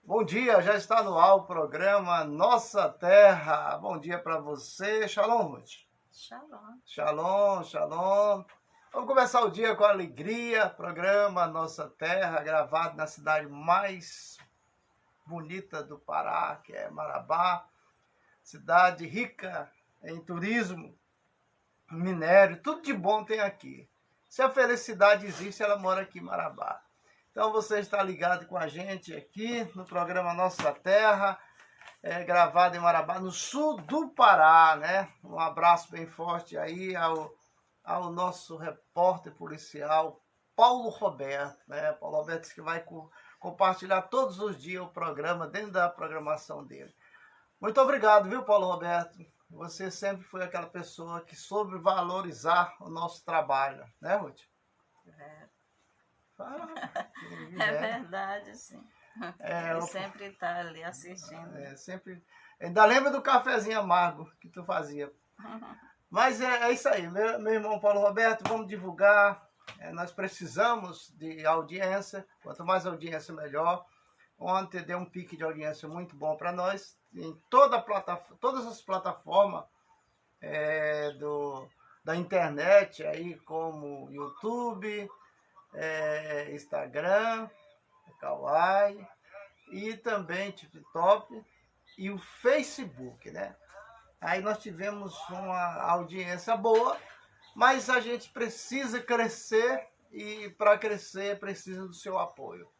Bom dia, já está no ar o programa Nossa Terra. Bom dia para você. Shalom, Ruth. Shalom. Shalom, shalom. Vamos começar o dia com alegria. Programa Nossa Terra, gravado na cidade mais bonita do Pará, que é Marabá. Cidade rica em turismo, minério, tudo de bom tem aqui. Se a felicidade existe, ela mora aqui em Marabá. Então você está ligado com a gente aqui no programa Nossa Terra, gravado em Marabá, no sul do Pará, né? Um abraço bem forte aí ao nosso repórter policial, Paulo Roberto, né? Paulo Roberto que vai compartilhar todos os dias o programa dentro da programação dele. Muito obrigado, viu, Paulo Roberto? Você sempre foi aquela pessoa que soube valorizar o nosso trabalho, né, Ruth? Fala, É verdade, sim. Ele sempre está ali assistindo. Sempre. Ainda lembra do cafezinho amargo que tu fazia. Mas é isso aí, meu irmão Paulo Roberto, vamos divulgar. Nós precisamos de audiência, quanto mais audiência, melhor. Ontem deu um pique de audiência muito bom para nós, em todas as plataformas da internet, aí como YouTube, Instagram, Kawaii, e também TikTok e o Facebook, né? Aí nós tivemos uma audiência boa, mas a gente precisa crescer e para crescer precisa do seu apoio.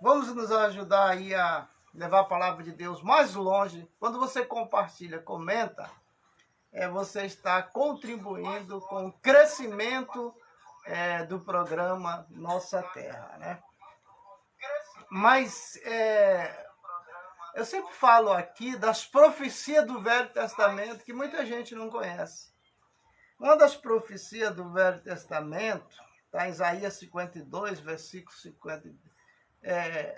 Vamos nos ajudar aí a levar a palavra de Deus mais longe. Quando você compartilha, comenta, você está contribuindo com o crescimento do programa Nossa Terra, né? Mas eu sempre falo aqui das profecias do Velho Testamento que muita gente não conhece. Uma das profecias do Velho Testamento está em Isaías 52, versículo 50.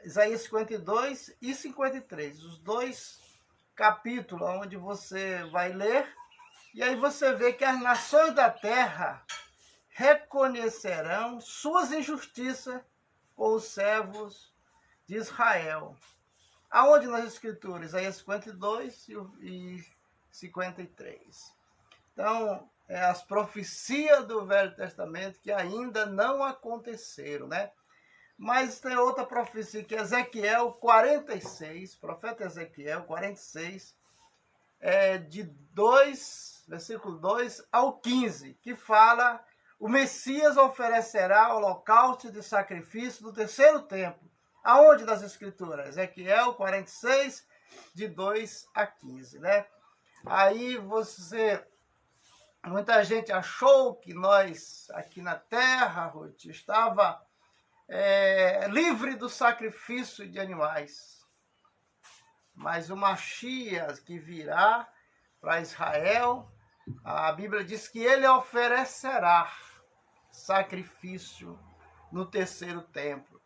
Isaías 52 e 53, os dois capítulos onde você vai ler, e aí você vê que as nações da terra reconhecerão suas injustiças com os servos de Israel. Aonde nas escrituras? Isaías 52 e 53. Então, as profecias do Velho Testamento que ainda não aconteceram, né? Mas tem outra profecia que é Ezequiel 46, profeta Ezequiel 46, versículo 2 ao 15, que fala: o Messias oferecerá holocausto de sacrifício no terceiro templo. Aonde das escrituras? Ezequiel 46, de 2 a 15, né? Aí muita gente achou que nós aqui na terra, Ruth, estava livre do sacrifício de animais. Mas o Mashiach que virá para Israel, a Bíblia diz que ele oferecerá sacrifício no terceiro templo.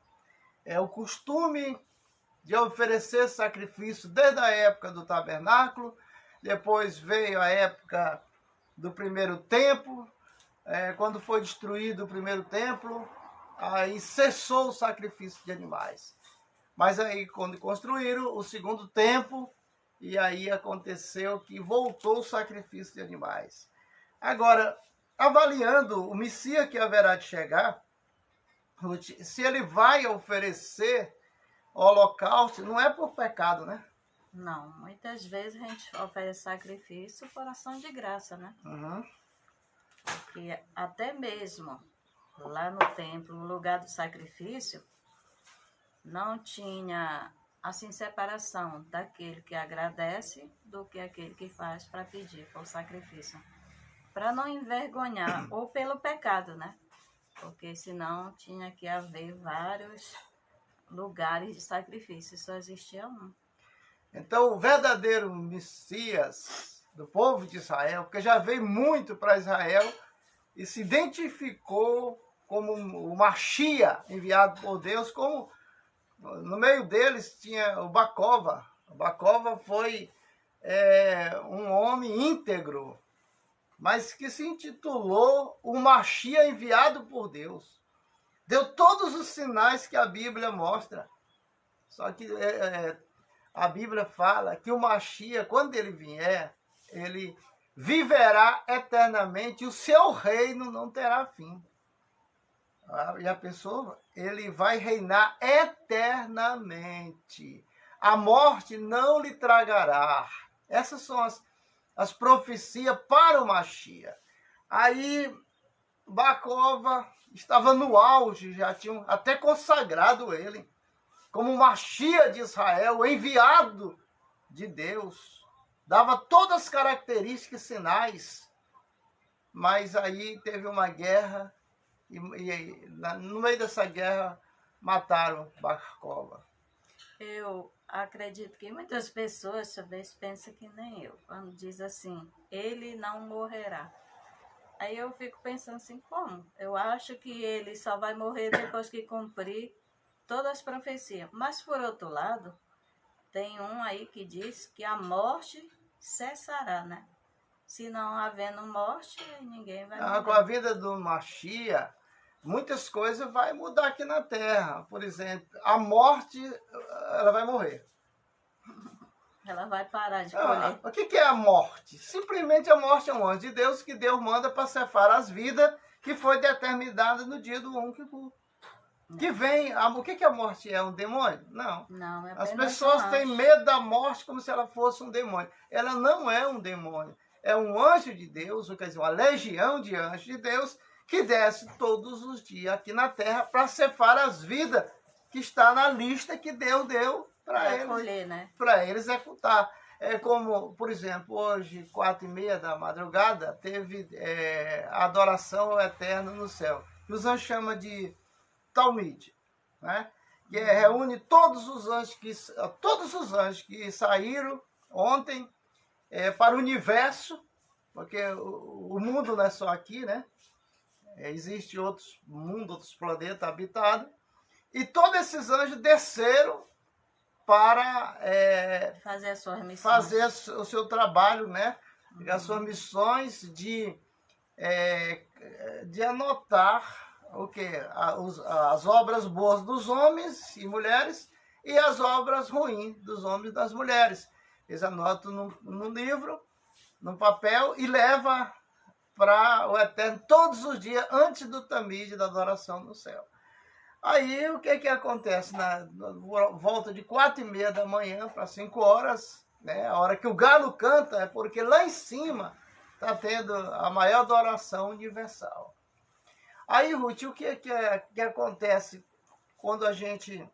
É o costume de oferecer sacrifício desde a época do tabernáculo, depois veio a época do primeiro templo, quando foi destruído o primeiro templo, aí cessou o sacrifício de animais. Mas aí, quando construíram o segundo templo, e aí aconteceu que voltou o sacrifício de animais. Agora, avaliando o Messias que haverá de chegar, se ele vai oferecer holocausto, não é por pecado, né? Não, muitas vezes a gente oferece sacrifício por ação de graça, né? Uhum. Porque até mesmo lá no templo, no lugar do sacrifício, não tinha assim separação daquele que agradece do que aquele que faz para pedir por sacrifício. Para não envergonhar, ou pelo pecado, né? Porque senão tinha que haver vários lugares de sacrifício, só existia um. Então, o verdadeiro Messias do povo de Israel, porque já veio muito para Israel e se identificou como o Mashiach enviado por Deus, como no meio deles tinha o Bacova. O Bacova foi um homem íntegro, mas que se intitulou o Mashiach enviado por Deus. Deu todos os sinais que a Bíblia mostra. Só que a Bíblia fala que o Mashiach, quando ele vier, ele viverá eternamente e o seu reino não terá fim. E a pessoa, ele vai reinar eternamente. A morte não lhe tragará. Essas são as profecias para o Mashiach. Aí, Bar-Kova estava no auge, já tinham até consagrado ele como Mashiach de Israel, o enviado de Deus. Dava todas as características e sinais. Mas aí teve uma guerra e no meio dessa guerra mataram Bar-Kova. Eu acredito que muitas pessoas talvez pensam que nem eu, quando diz assim, ele não morrerá. Aí eu fico pensando assim, como? Eu acho que ele só vai morrer depois que cumprir todas as profecias. Mas, por outro lado, tem um aí que diz que a morte cessará, né? Se não havendo morte, ninguém vai morrer. Com a vida do Mashiach, muitas coisas vai mudar aqui na Terra. Por exemplo, a morte, ela vai morrer. Ela vai parar de colher. O que é a morte? Simplesmente a morte é um anjo de Deus que Deus manda para ceifar as vidas que foi determinada no dia do Yom Kippur. Que vem, o que a morte é? Um demônio? Não. Não, é as pessoas têm medo da morte como se ela fosse um demônio. Ela não é um demônio. É um anjo de Deus, ou quer dizer, uma legião de anjos de Deus que desce todos os dias aqui na terra para ceifar as vidas que está na lista que Deus deu para eles, colher, né? Para eles executar. É como, por exemplo, hoje, 4h30 da madrugada, teve a adoração ao Eterno no céu. Que os anjos chamam de Talmid, né? Que reúne todos os anjos que saíram ontem para o universo, porque o mundo não é só aqui, né? Existe outros mundos, outros planetas habitados, e todos esses anjos desceram para fazer as suas missões, fazer o seu trabalho, né? As suas missões de anotar o quê? As obras boas dos homens e mulheres e as obras ruins dos homens e das mulheres. Eles anotam no livro, no papel, e levam para o Eterno todos os dias antes do Tamid, da adoração no céu. Aí o que acontece? Na volta de 4h30 da manhã para 5 horas, né? A hora que o galo canta, é porque lá em cima está tendo a maior adoração universal. Aí, Ruth, o que acontece quando a gente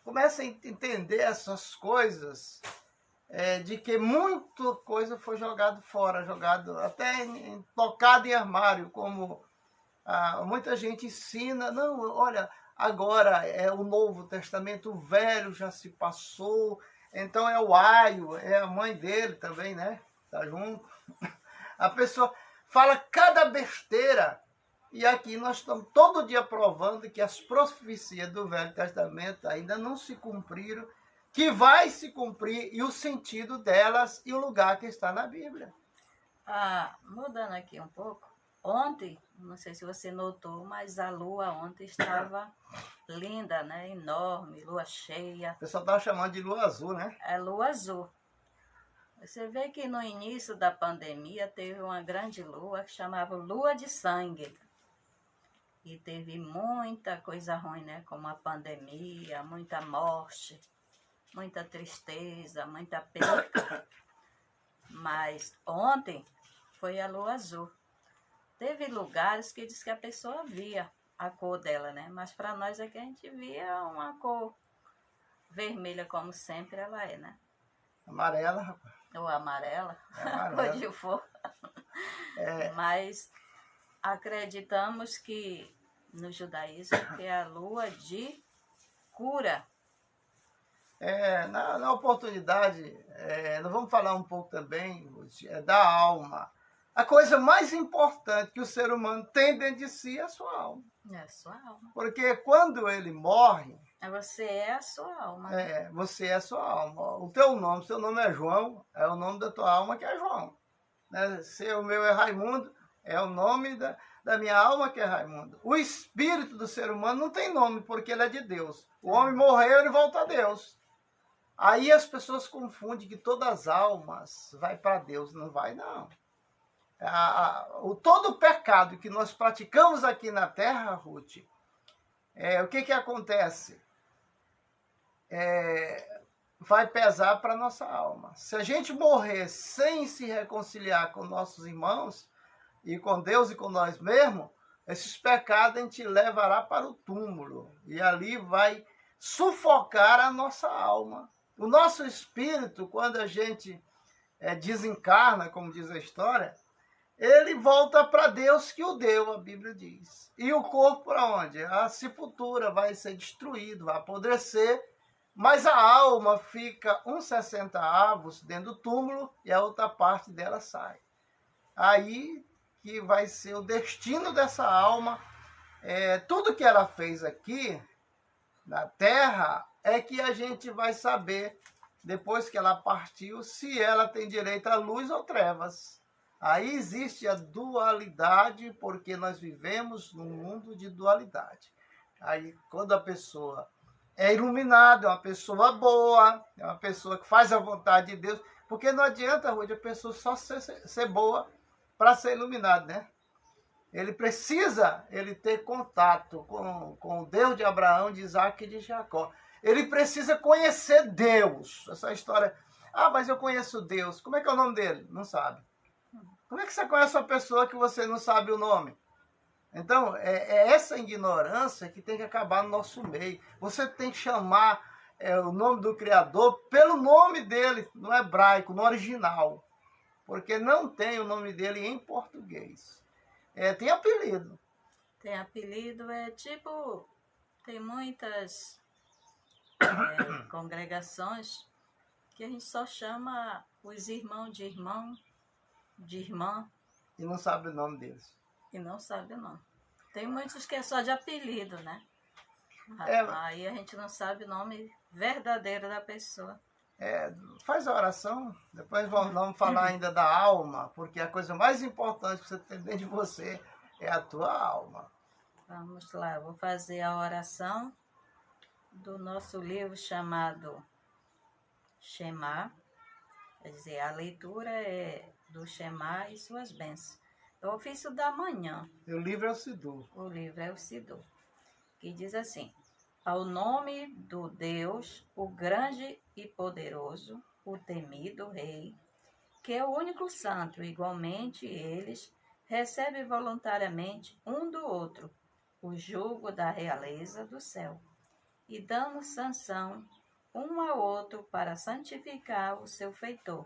começa a entender essas coisas, de que muita coisa foi jogada fora, até tocado em armário, como muita gente ensina, não, olha, agora é o Novo Testamento, o Velho já se passou, então é o Aio, é a mãe dele também, né? Tá junto. A pessoa fala cada besteira. E aqui nós estamos todo dia provando que as profecias do Velho Testamento ainda não se cumpriram, que vai se cumprir, e o sentido delas e o lugar que está na Bíblia. Mudando aqui um pouco, ontem, não sei se você notou, mas a lua ontem estava linda, né? Enorme, lua cheia. O pessoal estava chamando de lua azul, né? É lua azul. Você vê que no início da pandemia teve uma grande lua que chamava Lua de Sangue. E teve muita coisa ruim, né? Como a pandemia, muita morte, muita tristeza, muita perda. Mas ontem foi a lua azul. Teve lugares que diz que a pessoa via a cor dela, né? Mas para nós é que a gente via uma cor vermelha, como sempre ela é, né? Amarela, rapaz. Ou amarela, onde for. Mas acreditamos que no judaísmo que é a lua de cura. Na oportunidade, nós vamos falar um pouco também da alma. A coisa mais importante que o ser humano tem dentro de si é a sua alma. É a sua alma. Porque quando ele morre... Você é a sua alma. Você é a sua alma. O teu nome é João, é o nome da tua alma que é João. Né? Se o meu é Raimundo, é o nome da minha alma, que é Raimundo. O espírito do ser humano não tem nome, porque ele é de Deus. O homem morreu, ele volta a Deus. Aí as pessoas confundem que todas as almas vai para Deus. Não vai, não. Todo o pecado que nós praticamos aqui na Terra, Ruth, o que acontece? Vai pesar para a nossa alma. Se a gente morrer sem se reconciliar com nossos irmãos, e com Deus e com nós mesmos, esses pecados a gente levará para o túmulo. E ali vai sufocar a nossa alma. O nosso espírito, quando a gente desencarna, como diz a história, ele volta para Deus que o deu, a Bíblia diz. E o corpo para onde? A sepultura vai ser destruído, vai apodrecer, mas a alma fica uns 60 avos dentro do túmulo e a outra parte dela sai. Aí que vai ser o destino dessa alma. Tudo que ela fez aqui na Terra é que a gente vai saber, depois que ela partiu, se ela tem direito a luz ou trevas. Aí existe a dualidade, porque nós vivemos num mundo de dualidade. Aí, quando a pessoa é iluminada, é uma pessoa boa, é uma pessoa que faz a vontade de Deus, porque não adianta, Ruth, a pessoa só ser boa para ser iluminado, né? Ele precisa ter contato com o Deus de Abraão, de Isaac e de Jacó. Ele precisa conhecer Deus. Essa história, mas eu conheço Deus. Como é que é o nome dele? Não sabe. Como é que você conhece uma pessoa que você não sabe o nome? Então, é essa ignorância que tem que acabar no nosso meio. Você tem que chamar o nome do Criador pelo nome dele, no hebraico, no original. Porque não tem o nome dele em português. Tem apelido. Tem apelido, tem muitas congregações que a gente só chama os irmãos de irmão, de irmã. E não sabe o nome deles. E não sabe o nome. Tem muitos que é só de apelido, né? Aí a gente não sabe o nome verdadeiro da pessoa. Faz a oração, depois vamos falar ainda da alma, porque a coisa mais importante que você tem dentro de você é a tua alma. Vamos lá, eu vou fazer a oração do nosso livro chamado Shema. Quer dizer, a leitura é do Shema e suas bênçãos. É o ofício da manhã. E o livro é o Sidur. O livro é o Sidur, que diz assim: ao nome do Deus, o grande e poderoso, o temido Rei, que é o único santo, igualmente eles recebem voluntariamente um do outro o jugo da realeza do céu, e dando sanção um ao outro para santificar o seu feitor,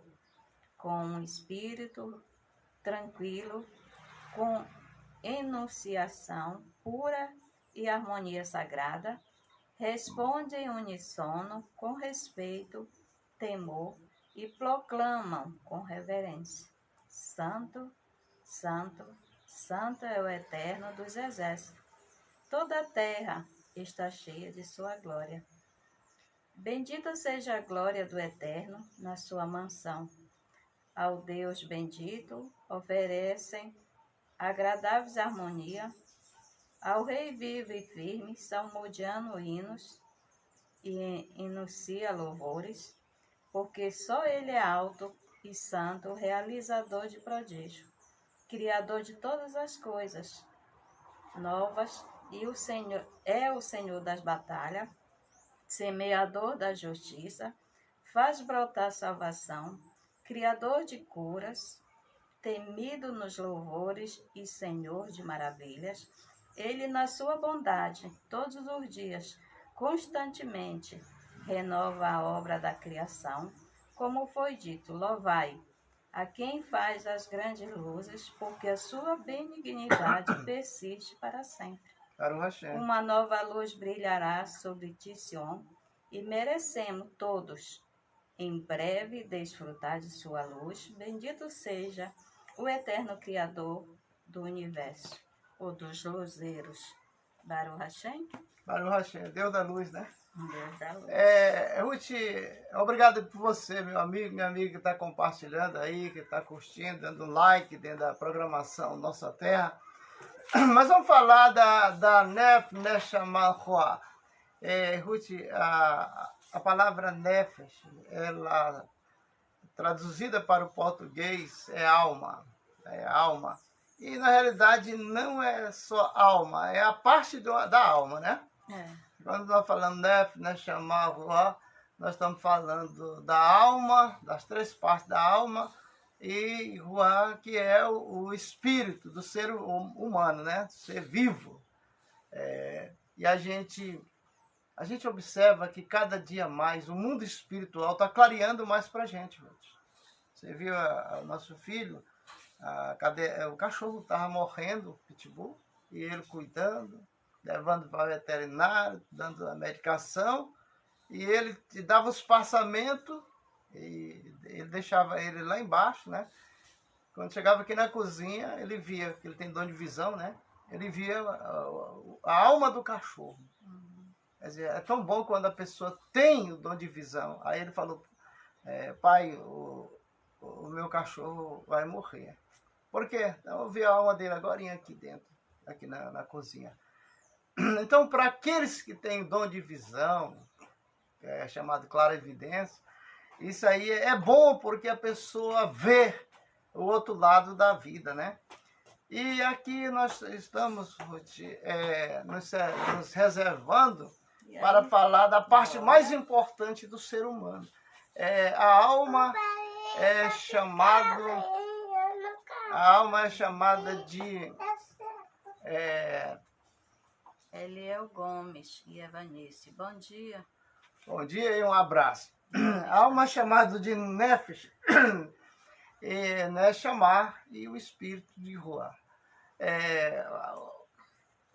com um espírito tranquilo, com enunciação pura e harmonia sagrada, responde em uníssono com respeito, temor e proclamam com reverência: Santo, Santo, Santo é o Eterno dos Exércitos. Toda a terra está cheia de sua glória. Bendita seja a glória do Eterno na sua mansão. Ao Deus bendito oferecem agradáveis harmonia. Ao Rei vivo e firme, salmodiando hinos e enuncia louvores, porque só Ele é alto e santo, realizador de prodígio, criador de todas as coisas novas, e o Senhor das batalhas, semeador da justiça, faz brotar salvação, criador de curas, temido nos louvores e Senhor de maravilhas. Ele, na sua bondade, todos os dias, constantemente, renova a obra da criação, como foi dito: louvai a quem faz as grandes luzes, porque a sua benignidade persiste para sempre. Uma nova luz brilhará sobre ti, Sião, e merecemos todos em breve desfrutar de sua luz. Bendito seja o eterno Criador do universo, ou dos luzeiros. Baruch Hashem? Baruch Hashem, Deus da luz, né? Deus da luz. Ruth, obrigado por você, meu amigo, minha amiga que está compartilhando aí, que está curtindo, dando like dentro da programação Nossa Terra. Mas vamos falar da Nef Neshama Ruach. Ruth, a palavra Nefesh, ela traduzida para o português é alma. É alma. E na realidade não é só alma, é a parte da alma, né? Quando nós falamos Nef Neshama Ruach, nós estamos falando da alma, das três partes da alma, e Ruach, que é o espírito do ser humano, né? Do ser vivo. E a gente observa que cada dia mais o mundo espiritual está clareando mais para a gente. Você viu o nosso filho, o cachorro estava morrendo, o pitbull, e ele cuidando, levando para o veterinário, dando a medicação, e ele te dava os passamentos, e ele deixava ele lá embaixo, né? Quando chegava aqui na cozinha, ele via, que ele tem dom de visão, né? Ele via a alma do cachorro. Quer dizer, é tão bom quando a pessoa tem o dom de visão. Aí ele falou, pai, o meu cachorro vai morrer. Por quê? Então, eu vi a alma dele agora aqui dentro, aqui na cozinha. Então, para aqueles que têm o dom de visão, é chamado clarividência, isso aí é bom porque a pessoa vê o outro lado da vida, né? E aqui nós estamos, Ruth, nos reservando para falar da parte mais importante do ser humano. A alma é chamada de Eliel Gomes e Evanice. Bom dia. Bom dia e um abraço. A alma é chamada de Nefesh, Neshama, e o espírito de Ruach.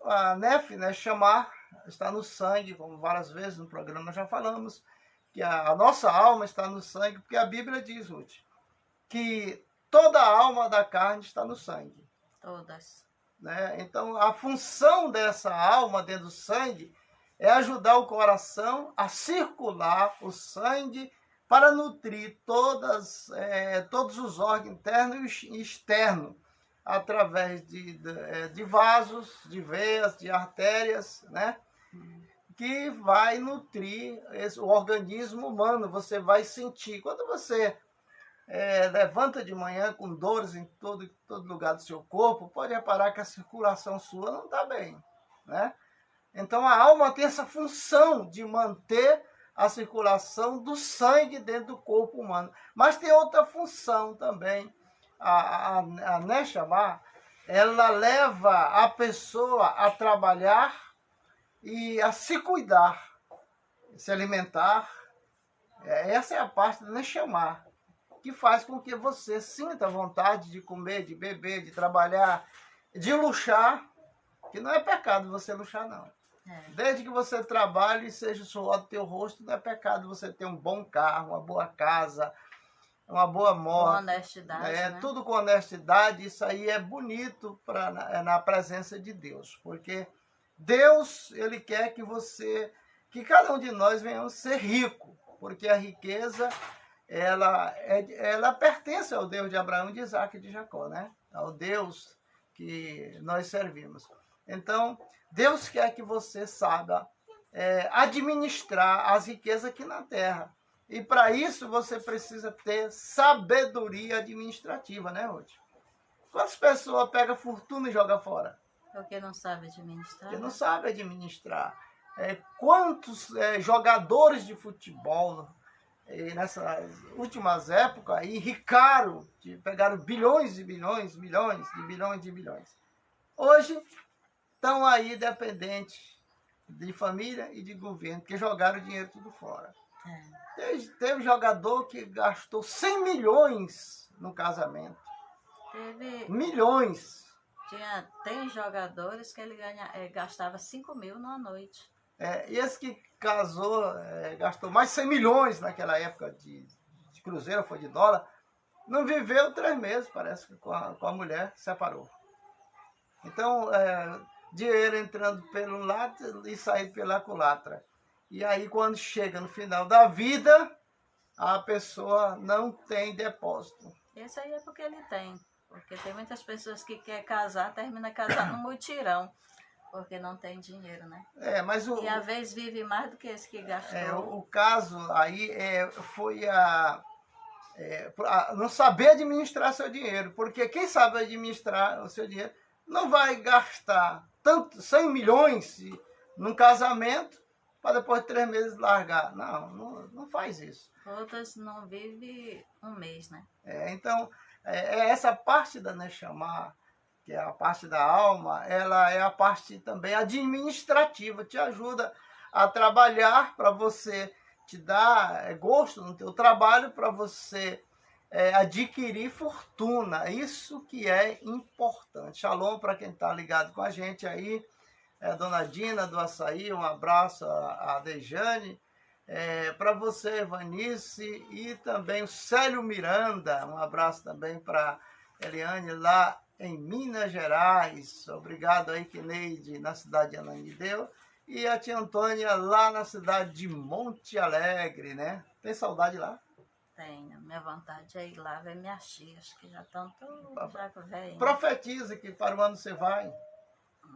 A Nef, Neshama, está no sangue, como várias vezes no programa nós já falamos, que a nossa alma está no sangue, porque a Bíblia diz, Ruth, que toda a alma da carne está no sangue. Todas. Né? Então, a função dessa alma dentro do sangue é ajudar o coração a circular o sangue para nutrir todos os órgãos internos e externos, através de vasos, de veias, de artérias, né? Que vai nutrir o organismo humano. Você vai sentir. Quando você levanta de manhã com dores em todo lugar do seu corpo, pode reparar que a circulação sua não está bem, né? Então a alma tem essa função de manter a circulação do sangue dentro do corpo humano. Mas tem outra função também. A Neshama, ela leva a pessoa a trabalhar e a se cuidar, se alimentar. Essa é a parte do Neshama, que faz com que você sinta vontade de comer, de beber, de trabalhar, de luxar, que não é pecado você luxar, não. Desde que você trabalhe e seja o suor do teu rosto, não é pecado você ter um bom carro, uma boa casa, uma boa moto. Com honestidade, né? Tudo com honestidade. Isso aí é bonito na presença de Deus, porque Deus, ele quer que cada um de nós venhamos ser rico, porque a riqueza ela pertence ao Deus de Abraão, de Isaac e de Jacó, né? Ao Deus que nós servimos. Então, Deus quer que você saiba administrar as riquezas aqui na terra. E para isso você precisa ter sabedoria administrativa, né, Ruth? Quantas pessoas pegam fortuna e jogam fora? Porque não sabe administrar. Porque não sabe administrar. Quantos jogadores de futebol nessas últimas épocas aí enricaram, pegaram bilhões de bilhões, milhões de bilhões de bilhões. Hoje estão aí dependentes de família e de governo, porque jogaram o dinheiro tudo fora. Teve jogador que gastou 100 milhões no casamento. Milhões. Tem jogadores que ele gastava 5 mil numa noite. E esse que casou, gastou mais 100 milhões naquela época de cruzeiro, foi de dólar, não viveu 3 meses, parece que com a mulher, separou. Então, dinheiro entrando pelo lado e saindo pela culatra. E aí, quando chega no final da vida, a pessoa não tem depósito. Esse aí é porque ele tem. Porque tem muitas pessoas que querem casar, termina casando no mutirão, porque não tem dinheiro, né? Mas E às vezes vive mais do que esse que gastou. o caso aí foi não saber administrar seu dinheiro, porque quem sabe administrar o seu dinheiro não vai gastar tanto 100 milhões num casamento para depois de 3 meses largar. Não faz isso. Outras não vivem um mês, né? Então, essa parte da Neshama, que é a parte da alma, ela é a parte também administrativa, te ajuda a trabalhar para você, te dar gosto no teu trabalho, para você adquirir fortuna. Isso que é importante. Shalom para quem está ligado com a gente aí, Dona Dina do Açaí, um abraço a Dejane, para você, Vanice, e também o Célio Miranda, um abraço também para Eliane lá em Minas Gerais. Obrigado aí, Kineide, na cidade de Ananindeua. E a tia Antônia lá na cidade de Monte Alegre, né? Tem saudade lá? Tenho. Minha vontade é ir lá ver minhas tias, que já estão todas já velhinhas. Profetiza que para o ano você vai.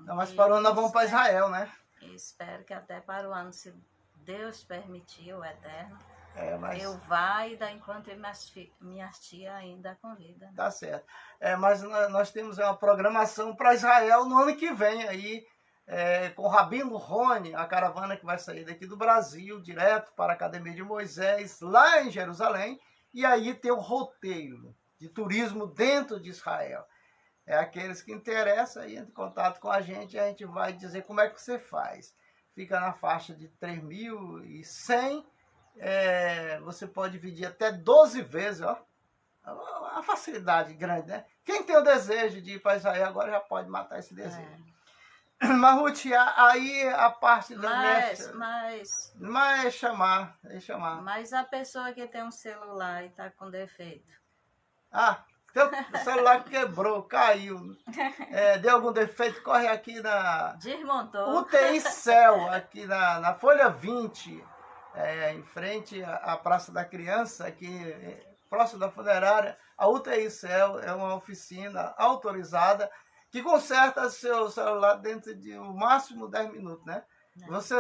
Não, mas para o ano nós vamos para Israel, né? Espero que até para o ano, se Deus permitir, o Eterno, mas eu vá e ainda encontre minhas tias ainda com vida. Né? Tá certo. Mas nós temos uma programação para Israel no ano que vem aí, com o Rabino Rony, a caravana que vai sair daqui do Brasil, direto para a Academia de Moisés, lá em Jerusalém, e aí tem o roteiro de turismo dentro de Israel. Aqueles que interessam, aí entre em contato com a gente vai dizer como é que você faz. Fica na faixa de 3.100, você pode dividir até 12 vezes, ó. Uma facilidade grande, né? Quem tem o desejo de ir para Israel agora já pode matar esse desejo. Mas, Ruth, aí a parte da Mas chamar. Mas a pessoa que tem um celular e está com defeito. Teu celular quebrou, caiu. Deu algum defeito, corre aqui na... Desmontou. UTI Céu, aqui na Folha 20, em frente à Praça da Criança, aqui próximo da funerária. A UTI Céu é uma oficina autorizada que conserta seu celular dentro de no máximo 10 minutos, né? Você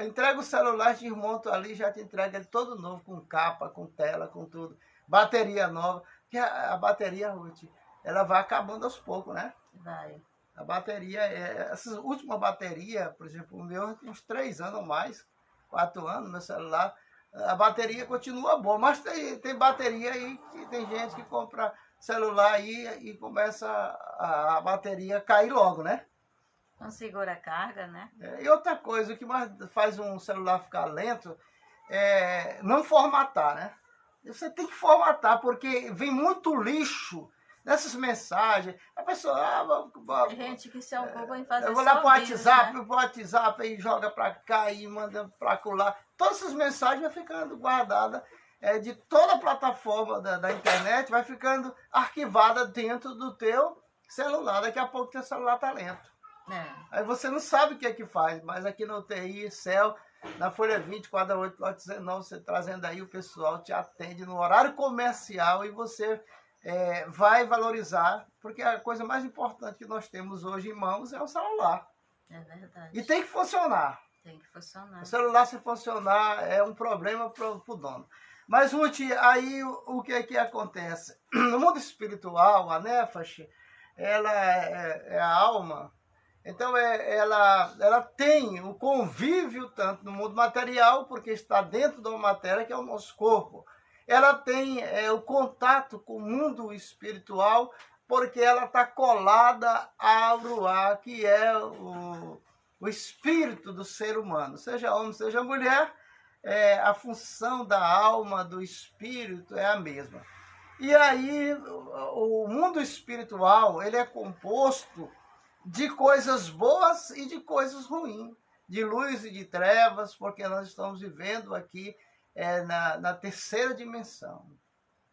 entrega o celular, desmonta ali, já te entrega ele todo novo, com capa, com tela, com tudo. Bateria nova. Que a bateria, Ruth, ela vai acabando aos poucos, né? Vai. A bateria, essa última bateria, por exemplo, o meu tem uns 3 anos ou mais, 4 anos, meu celular, a bateria continua boa, mas tem bateria aí que tem gente que compra celular aí e começa a bateria cair logo, né? Não segura a carga, né? E outra coisa, o que mais faz um celular ficar lento é não formatar, né? Você tem que formatar, porque vem muito lixo nessas mensagens. A pessoa... Tem gente que se ocupa em fazer eu vou lá pro WhatsApp, né? E joga para cá e manda para colar. Todas essas mensagens vão ficando guardadas de toda a plataforma da internet, vai ficando arquivada dentro do teu celular. Daqui a pouco teu celular tá lento. Aí você não sabe o que é que faz, mas aqui no TI Céu, na Folha 20, quadra 8, lote 19, você trazendo aí, o pessoal te atende no horário comercial e você vai valorizar, porque a coisa mais importante que nós temos hoje em mãos é o celular. É verdade. E tem que funcionar. Tem que funcionar. O celular, se funcionar, é um problema para o dono. Mas, Ruth, aí o que é que acontece? No mundo espiritual, a Nefesh, ela é a alma. Então, ela tem o convívio tanto no mundo material, porque está dentro da matéria, que é o nosso corpo. Ela tem o contato com o mundo espiritual, porque ela está colada ao Ruá, que é o espírito do ser humano. Seja homem, seja mulher, a função da alma, do espírito é a mesma. E aí, o mundo espiritual, ele é composto de coisas boas e de coisas ruins, de luz e de trevas, porque nós estamos vivendo aqui na terceira dimensão.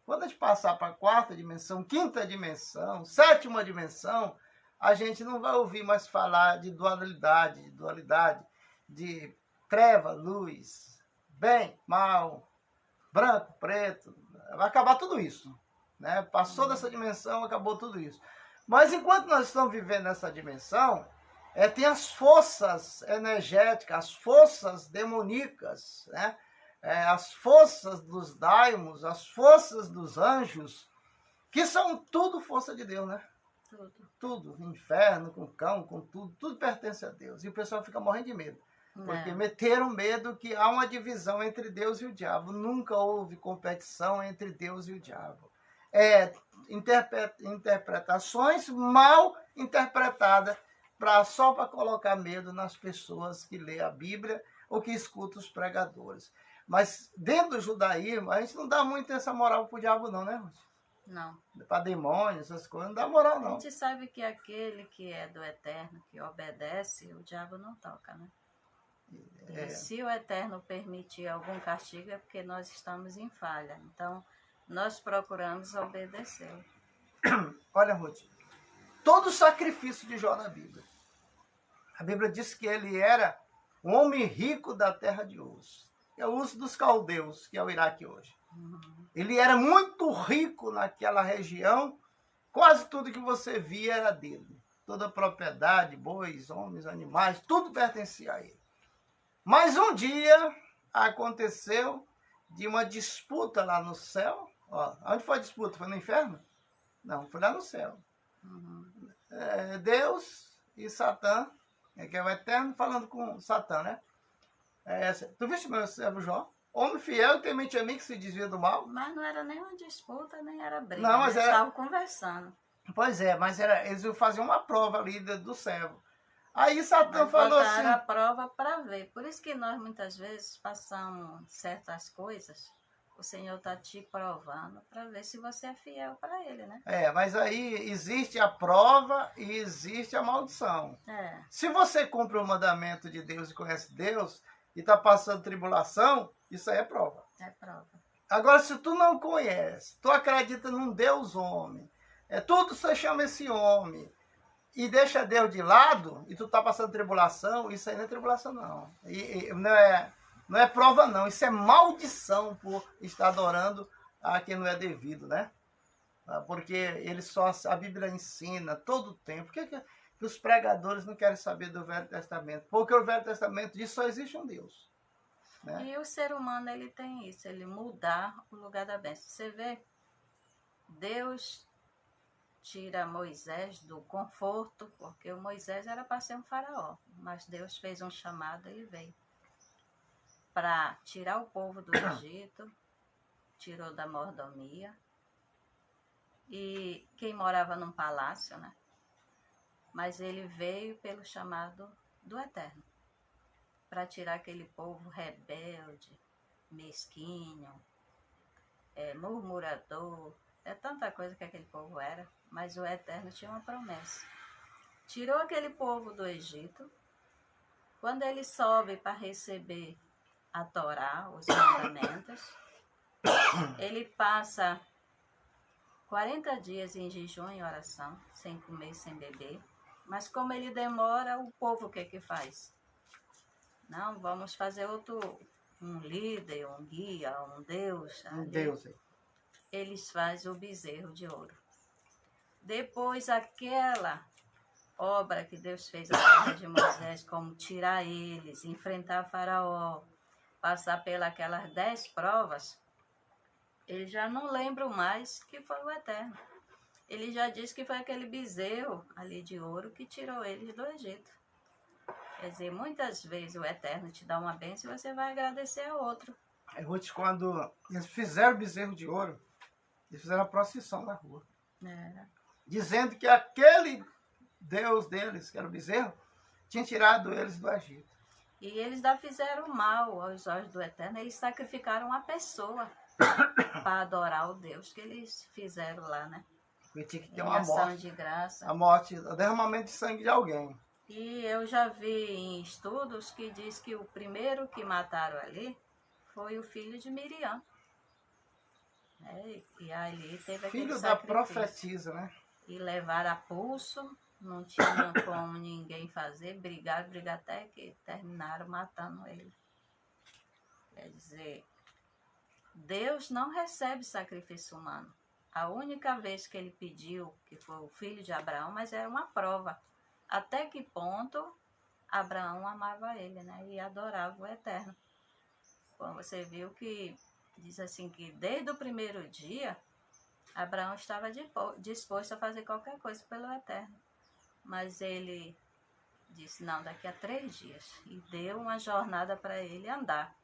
Quando a gente passar para a quarta dimensão, quinta dimensão, sétima dimensão, a gente não vai ouvir mais falar de dualidade, de treva, luz, bem, mal, branco, preto. Vai acabar tudo isso. né? Passou dessa dimensão, acabou tudo isso. Mas enquanto nós estamos vivendo nessa dimensão, tem as forças energéticas, as forças demoníacas, né? As forças dos daimons, as forças dos anjos, que são tudo força de Deus, né? Tudo, inferno, com cão, com tudo pertence a Deus. E o pessoal fica morrendo de medo. Porque meteram medo que há uma divisão entre Deus e o diabo. Nunca houve competição entre Deus e o diabo. Interpretações mal interpretadas só para colocar medo nas pessoas que lêem a Bíblia ou que escutam os pregadores. Mas dentro do judaísmo, a gente não dá muito essa moral para o diabo não, né, Ruth? Não. Para demônios, essas coisas, não dá moral não. A gente sabe que aquele que é do Eterno, que obedece, o diabo não toca, né? E se o Eterno permitir algum castigo é porque nós estamos em falha. Então, nós procuramos obedecê-lo. Olha, Ruth, todo o sacrifício de Jó na Bíblia. A Bíblia diz que ele era um homem rico da terra de Uz. É o Uz dos caldeus, que é o Iraque hoje. Ele era muito rico naquela região. Quase tudo que você via era dele. Toda a propriedade, bois, homens, animais, tudo pertencia a ele. Mas um dia aconteceu de uma disputa lá no céu. Onde foi a disputa? Foi no inferno? Não, foi lá no céu. Deus e Satã, que é o Eterno, falando com Satã, né? Tu viste meu servo Jó? Homem fiel e temente a mim que se desvia do mal. Mas não era nem uma disputa, nem era briga. Não, mas eles estavam conversando. Pois é, mas eles faziam uma prova ali do servo. Aí Satã falou assim... a prova para ver. Por isso que nós muitas vezes passamos certas coisas, o Senhor está te provando para ver se você é fiel para Ele, né? Mas aí existe a prova e existe a maldição. Se você cumpre o mandamento de Deus e conhece Deus e está passando tribulação, isso aí é prova. É prova. Agora, se tu não conhece, tu acredita num Deus homem, tudo você chama esse homem, e deixa Deus de lado, e tu tá passando tribulação, isso aí não é tribulação, não. Não é prova, não. Isso é maldição por estar adorando a quem não é devido, né? Porque a Bíblia ensina todo o tempo. Por que os pregadores não querem saber do Velho Testamento? Porque o Velho Testamento diz que só existe um Deus. Né? E o ser humano, ele tem isso, ele mudar o lugar da bênção. Você vê, Deus tira Moisés do conforto, porque o Moisés era para ser um faraó, mas Deus fez um chamado, ele veio para tirar o povo do Egito, tirou da mordomia, e quem morava num palácio, né? Mas ele veio pelo chamado do Eterno, para tirar aquele povo rebelde, mesquinho, murmurador, tanta coisa que aquele povo era, mas o Eterno tinha uma promessa. Tirou aquele povo do Egito. Quando ele sobe para receber a Torá, os mandamentos, ele passa 40 dias em jejum e oração, sem comer, sem beber. Mas como ele demora, o povo o que faz? Não, vamos fazer um líder, um guia, um Deus. Um Deus aí. Eles fazem o bezerro de ouro. Depois, aquela obra que Deus fez na terra de Moisés, como tirar eles, enfrentar Faraó, passar pelas 10 provas, eles já não lembram mais que foi o Eterno. Ele já disse que foi aquele bezerro ali de ouro que tirou eles do Egito. Quer dizer, muitas vezes o Eterno te dá uma bênção e você vai agradecer a outro. Ruth, quando eles fizeram o bezerro de ouro, eles fizeram a procissão na rua. Dizendo que aquele Deus deles, que era o bezerro, tinha tirado eles do Egito. E eles ainda fizeram mal aos olhos do Eterno. Eles sacrificaram uma pessoa para adorar o Deus que eles fizeram lá, né? Porque tinha que ter uma morte. De graça. A morte, o derramamento de sangue de alguém. E eu já vi em estudos que diz que o primeiro que mataram ali foi o filho de Miriam. E ali teve filho aquele da profetisa, né? E levaram a pulso, não tinha como ninguém fazer, brigar até que terminaram matando ele. Quer dizer, Deus não recebe sacrifício humano. A única vez que ele pediu, que foi o filho de Abraão, mas era uma prova. Até que ponto Abraão amava ele, né? E adorava o Eterno. Bom, você viu que diz assim que desde o primeiro dia, Abraão estava disposto a fazer qualquer coisa pelo Eterno. Mas ele disse, não, daqui a 3 dias. E deu uma jornada para ele andar,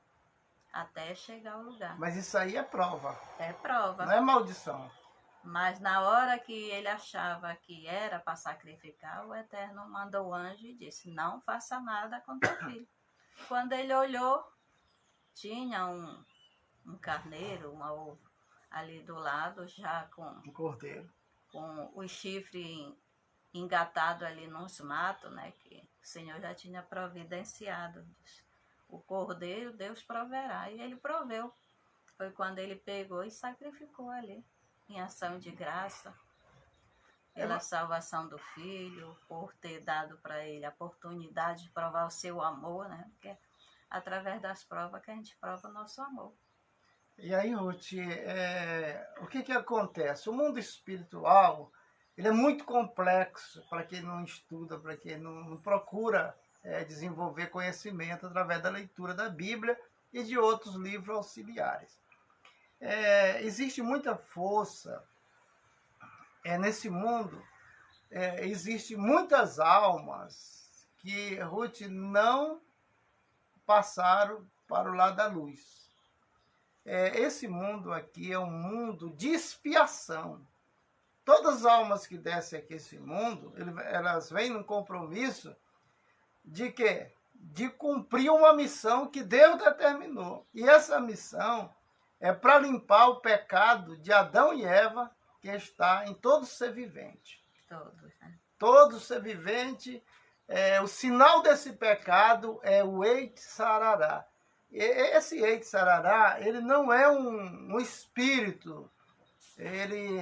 até chegar ao lugar. Mas isso aí é prova. É prova. Não é maldição. Mas na hora que ele achava que era para sacrificar, o Eterno mandou o anjo e disse, não faça nada com teu filho. Quando ele olhou, tinha um carneiro, uma ovo, ali do lado, já com Um cordeiro. Com o chifre engatado ali nos matos, né? Que o Senhor já tinha providenciado. O cordeiro Deus proverá. E ele proveu. Foi quando ele pegou e sacrificou ali, em ação de graça, pela salvação do filho, por ter dado para ele a oportunidade de provar o seu amor, né? Porque é através das provas que a gente prova o nosso amor. E aí, Ruth, o que acontece? O mundo espiritual, ele é muito complexo para quem não estuda, para quem não procura desenvolver conhecimento através da leitura da Bíblia e de outros livros auxiliares. Existe muita força nesse mundo, existem muitas almas que, Ruth, não passaram para o lado da luz. Esse mundo aqui é um mundo de expiação. Todas as almas que descem aqui esse mundo, elas vêm num compromisso de quê? De cumprir uma missão que Deus determinou. E essa missão é para limpar o pecado de Adão e Eva que está em todo ser vivente. Todos, né? Todo ser vivente, o sinal desse pecado é o Eit Sarará. Esse Eit Sarará, ele não é um espírito, ele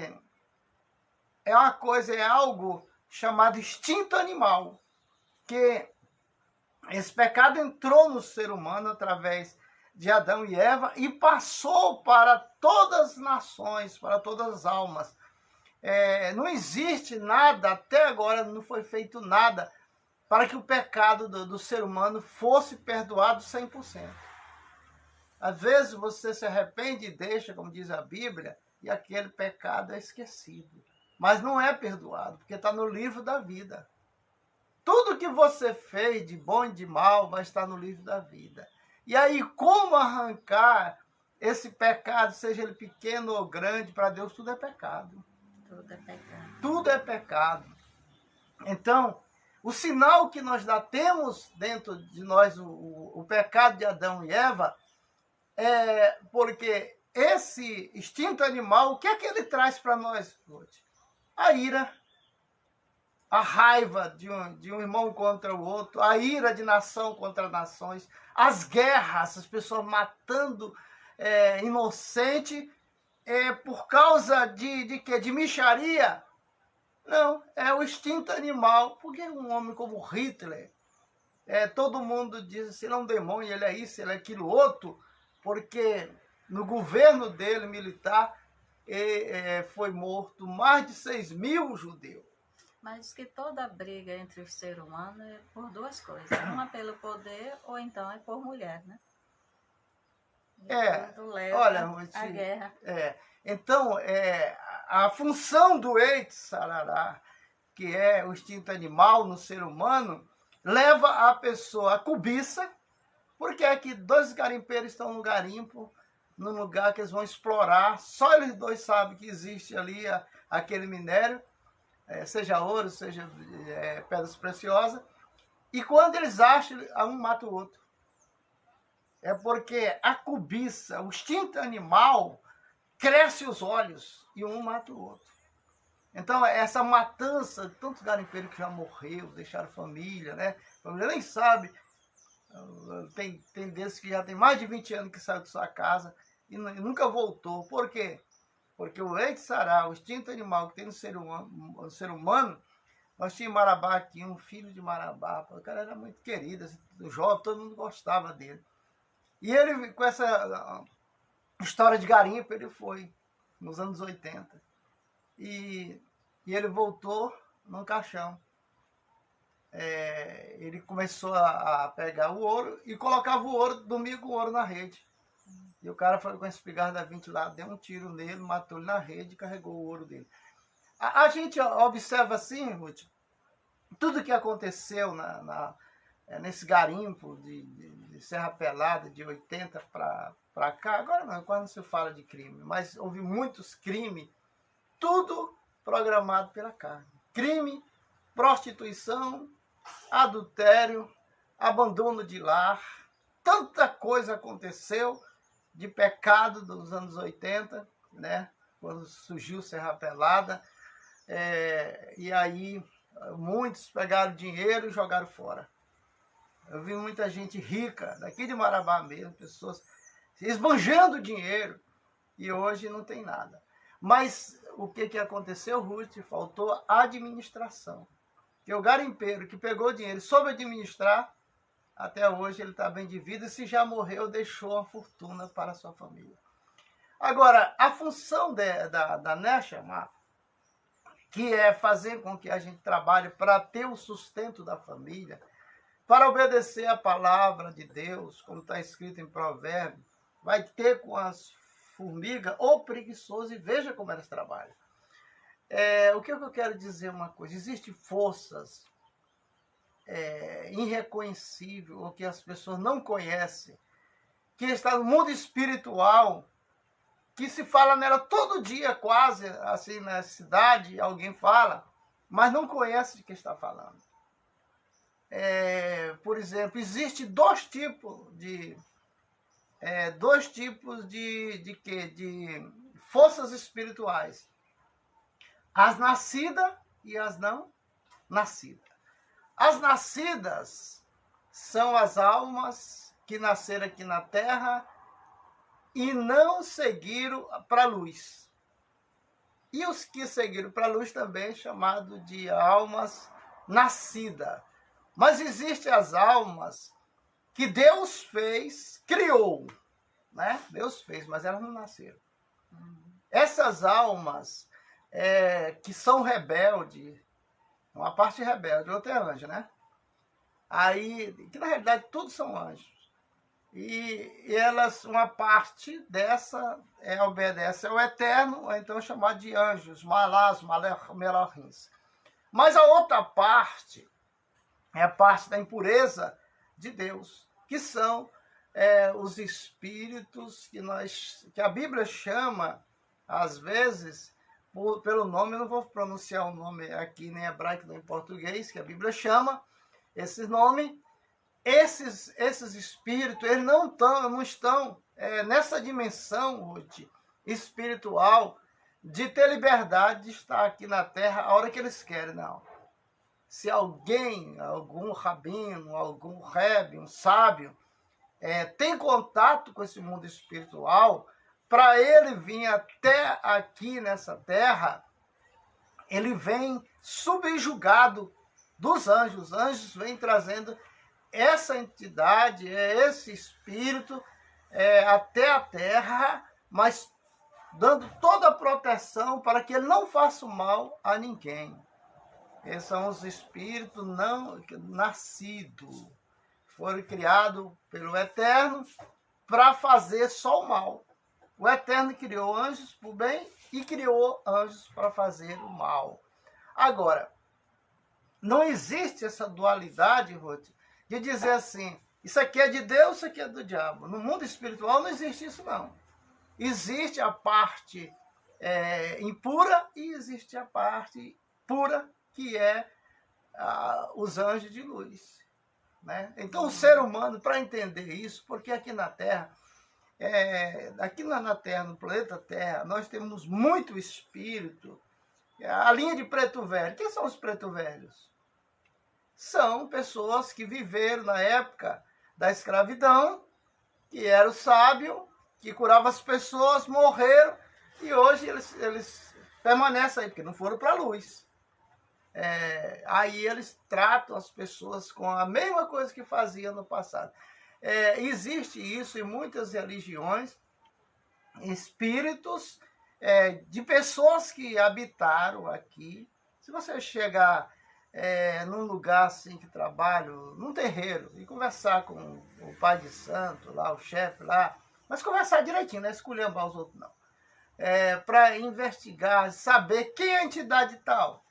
é uma coisa, é algo chamado instinto animal, que esse pecado entrou no ser humano através de Adão e Eva e passou para todas as nações, para todas as almas. Não existe nada, até agora não foi feito nada para que o pecado do ser humano fosse perdoado 100%. Às vezes você se arrepende e deixa, como diz a Bíblia, e aquele pecado é esquecido. Mas não é perdoado, porque está no livro da vida. Tudo que você fez de bom e de mal vai estar no livro da vida. E aí, como arrancar esse pecado, seja ele pequeno ou grande, para Deus tudo é pecado. Tudo é pecado. Tudo é pecado. Então, o sinal que nós temos dentro de nós, o pecado de Adão e Eva, porque esse instinto animal, o que é que ele traz para nós hoje? A ira, a raiva de um irmão contra o outro, a ira de nação contra nações, as guerras, as pessoas matando inocente por causa de quê? De mixaria? Não, é o instinto animal. Porque um homem como Hitler, todo mundo diz, ele é um demônio, ele é isso, ele é aquilo outro, porque no governo dele, militar, foi morto mais de 6.000 judeus. Mas que toda briga entre o ser humano é por duas coisas. Uma pelo poder, ou então é por mulher, né? Tudo leva olha, a guerra. Então, a função do Eit Sarará, que é o instinto animal no ser humano, leva a pessoa à cobiça, porque é que 2 garimpeiros estão no garimpo, num lugar que eles vão explorar, só eles dois sabem que existe ali aquele minério, seja ouro, seja pedras preciosas, e quando eles acham, um mata o outro. É porque a cobiça, o instinto animal, cresce os olhos e um mata o outro. Então, essa matança, tantos garimpeiros que já morreu, deixaram família, né? A família nem sabe. Tem desses que já tem mais de 20 anos que saiu de sua casa e nunca voltou. Por quê? Porque o Eit Sarará, o instinto animal que tem no ser humano, nós tínhamos em Marabá aqui, um filho de Marabá. O cara era muito querido, assim, jovem, todo mundo gostava dele. E ele, com essa história de garimpo, ele foi nos anos 80. e ele voltou num caixão. Ele começou a pegar o ouro e colocava o ouro, dormia com o ouro na rede. E o cara foi com a espingarda 20 lá, deu um tiro nele, matou ele na rede e carregou o ouro dele. A gente observa assim, Ruth, tudo que aconteceu nesse garimpo de Serra Pelada de 80 para cá. Agora não, quase não se fala de crime, mas houve muitos crimes, tudo programado pela carne. Crime, prostituição, adultério, abandono de lar, tanta coisa aconteceu de pecado dos anos 80, né? Quando surgiu Serra Pelada, e aí muitos pegaram dinheiro e jogaram fora. Eu vi muita gente rica, daqui de Marabá mesmo, pessoas esbanjando dinheiro, e hoje não tem nada. Mas o que aconteceu, Ruth? Faltou administração. Porque o garimpeiro que pegou o dinheiro e soube administrar, até hoje ele está bem de vida, e se já morreu, deixou uma fortuna para a sua família. Agora, a função da Neshama, que é fazer com que a gente trabalhe para ter o sustento da família, para obedecer a palavra de Deus, como está escrito em Provérbios, vai ter com as formigas ou preguiçoso, e veja como elas trabalham. O que eu quero dizer uma coisa, existem forças irreconhecíveis, ou que as pessoas não conhecem, que está no mundo espiritual, que se fala nela todo dia quase, assim, na cidade, alguém fala, mas não conhece de que está falando. Por exemplo, existe dois tipos de forças espirituais: as nascidas e as não nascidas. As nascidas são as almas que nasceram aqui na terra e não seguiram para a luz. E os que seguiram para a luz também chamado de almas nascidas. Mas existem as almas que Deus fez, criou, né? Deus fez, mas elas não nasceram. Essas almas que são rebeldes, uma parte rebelde, outra é anjo, né? Aí, que na realidade todos são anjos. E elas, uma parte dessa obedece ao Eterno, ou então chamado de anjos, malás, melahins. Mas a outra parte é a parte da impureza de Deus, que são os espíritos que a Bíblia chama, às vezes, pelo nome, eu não vou pronunciar o nome aqui, nem em hebraico, nem em português, que a Bíblia chama esse nome. Esses espíritos, eles não estão nessa dimensão, Ruth, espiritual, de ter liberdade de estar aqui na Terra a hora que eles querem, não. Se alguém, algum rabino, algum rebe, um sábio, tem contato com esse mundo espiritual, para ele vir até aqui nessa terra, ele vem subjugado dos anjos. Os anjos vêm trazendo essa entidade, esse espírito até a terra, mas dando toda a proteção para que ele não faça mal a ninguém. Esses são os espíritos não nascidos. Foram criados pelo Eterno para fazer só o mal. O Eterno criou anjos para o bem e criou anjos para fazer o mal. Agora, não existe essa dualidade, Ruth, de dizer assim, isso aqui é de Deus, isso aqui é do diabo. No mundo espiritual não existe isso, não. Existe a parte impura e existe a parte pura, que é os anjos de luz. Né? Então, o ser humano, para entender isso, porque aqui na Terra, na Terra, no planeta Terra, nós temos muito espírito. A linha de preto velho. Quem são os preto velhos? São pessoas que viveram na época da escravidão, que era o sábio, que curava as pessoas, morreram, e hoje eles permanecem aí, porque não foram para a luz. Aí eles tratam as pessoas com a mesma coisa que faziam no passado. Existe isso em muitas religiões, espíritos de pessoas que habitaram aqui. Se você chegar num lugar assim que trabalho, num terreiro, e conversar com o pai de santo, lá, o chefe lá, mas conversar direitinho, não é esculhambar os outros, não. Para investigar, saber quem é a entidade tal.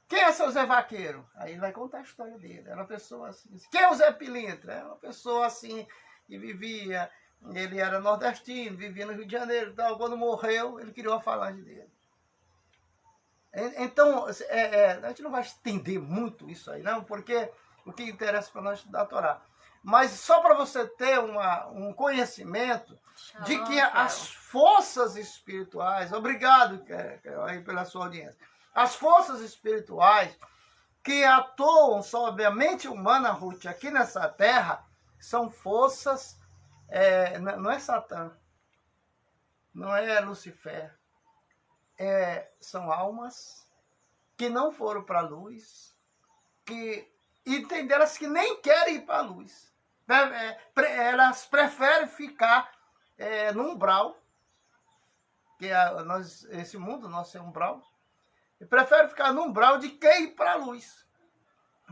Quem é seu Zé Vaqueiro? Aí ele vai contar a história dele. Era uma pessoa assim. Quem é o Zé Pilintra? Era uma pessoa assim que vivia. Ele era nordestino, vivia no Rio de Janeiro. Então, quando morreu, ele criou a falange dele. Então, a gente não vai estender muito isso aí, não, porque o que interessa para nós é estudar a Torá. Mas só para você ter um conhecimento de que as forças espirituais, obrigado aí pela sua audiência, as forças espirituais que atuam sobre a mente humana, Ruth, aqui nessa terra, são forças, não é Satã, não é Lucifer, são almas que não foram para a luz, e tem delas que nem querem ir para a luz. Elas preferem ficar no umbral, que esse mundo nosso é umbral, e preferem ficar no umbral de que ir para a luz.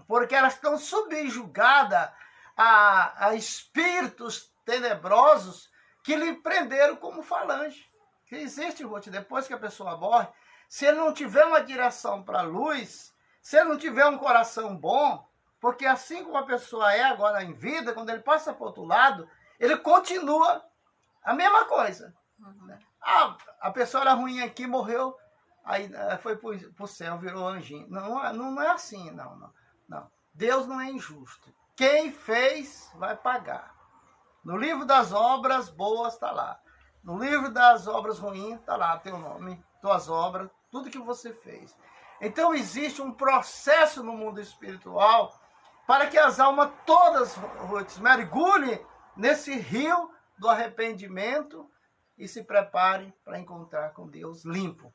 Porque elas estão subjugadas a espíritos tenebrosos que lhe prenderam como falange. Que existe, Ruth, depois que a pessoa morre, se ele não tiver uma direção para a luz, se ele não tiver um coração bom, porque assim como a pessoa é agora em vida, quando ele passa para o outro lado, ele continua a mesma coisa. Uhum. A pessoa era ruim aqui, morreu, aí foi para o céu, virou anjinho. Não é assim, não. Deus não é injusto. Quem fez, vai pagar. No livro das obras boas está lá. No livro das obras ruins está lá teu nome, tuas obras, tudo que você fez. Então existe um processo no mundo espiritual para que as almas todas mergulhem nesse rio do arrependimento e se preparem para encontrar com Deus limpo.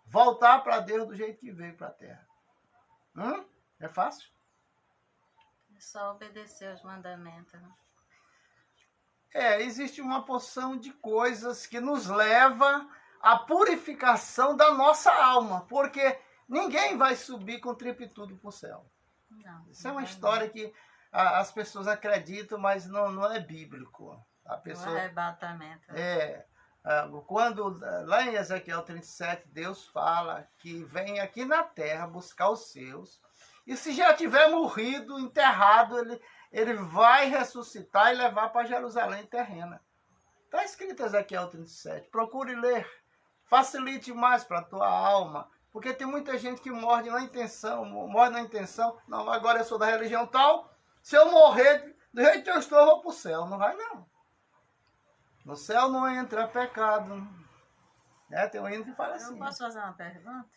Voltar para Deus do jeito que veio para a terra. É fácil? É só obedecer os mandamentos, né? Existe uma porção de coisas que nos leva à purificação da nossa alma, porque ninguém vai subir com tripitudo para o céu. Não, isso é uma história que as pessoas acreditam, mas não é bíblico. A pessoa, o arrebatamento. Quando lá em Ezequiel 37, Deus fala que vem aqui na terra buscar os seus, e se já tiver morrido, enterrado, ele vai ressuscitar e levar para Jerusalém terrena. Está escrito Ezequiel 37. Procure ler. Facilite mais para a tua alma. Porque tem muita gente que morre na intenção. Não, agora eu sou da religião tal. Se eu morrer, do jeito que eu estou, eu vou para o céu. Não vai, não. No céu não entra pecado. Tem um hino que fala assim. Eu posso fazer uma pergunta?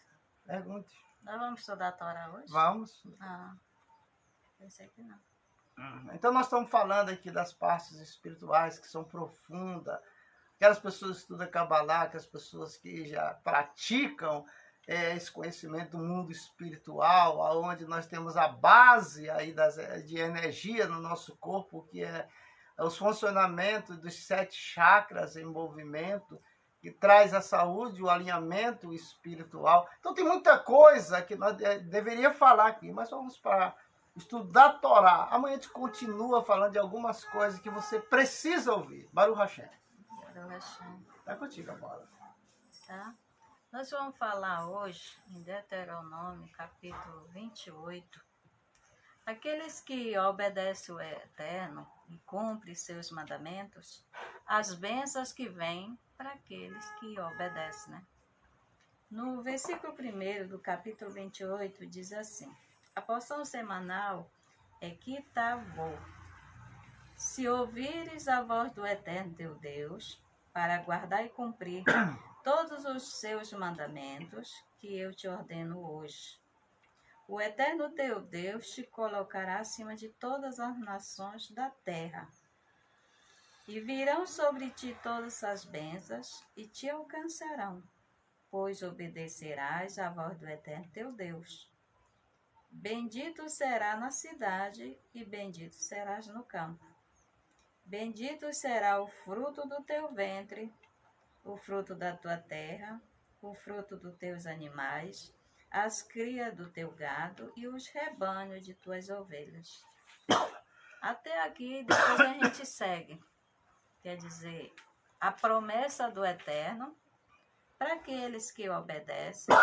Pergunte. Nós vamos estudar a Torá hoje? Vamos. Pensei que não. Então nós estamos falando aqui das partes espirituais que são profundas. Aquelas pessoas que estudam Kabbalah, aquelas pessoas que já praticam esse conhecimento do mundo espiritual, onde nós temos a base aí de energia no nosso corpo, que é os funcionamentos dos 7 chakras em movimento, que traz a saúde, o alinhamento espiritual. Então tem muita coisa que nós deveríamos falar aqui, mas vamos para estudar a Torá. Amanhã a gente continua falando de algumas coisas que você precisa ouvir. Baruch Hashem. Baruch Hashem. Tá contigo a bola. Tá? Nós vamos falar hoje em Deuteronômio, capítulo 28. Aqueles que obedecem o Eterno e cumprem seus mandamentos, as bênçãos que vêm para aqueles que obedecem, né? No versículo 1 do capítulo 28 diz assim: a porção semanal é Kitavô. Se ouvires a voz do Eterno teu Deus, para guardar e cumprir todos os seus mandamentos que eu te ordeno hoje, o Eterno teu Deus te colocará acima de todas as nações da terra. E virão sobre ti todas as bênçãos e te alcançarão, pois obedecerás à voz do Eterno teu Deus. Bendito será na cidade e bendito serás no campo. Bendito será o fruto do teu ventre, o fruto da tua terra, o fruto dos teus animais, as crias do teu gado e os rebanhos de tuas ovelhas. Até aqui, depois a gente segue. Quer dizer, a promessa do Eterno para aqueles que obedecem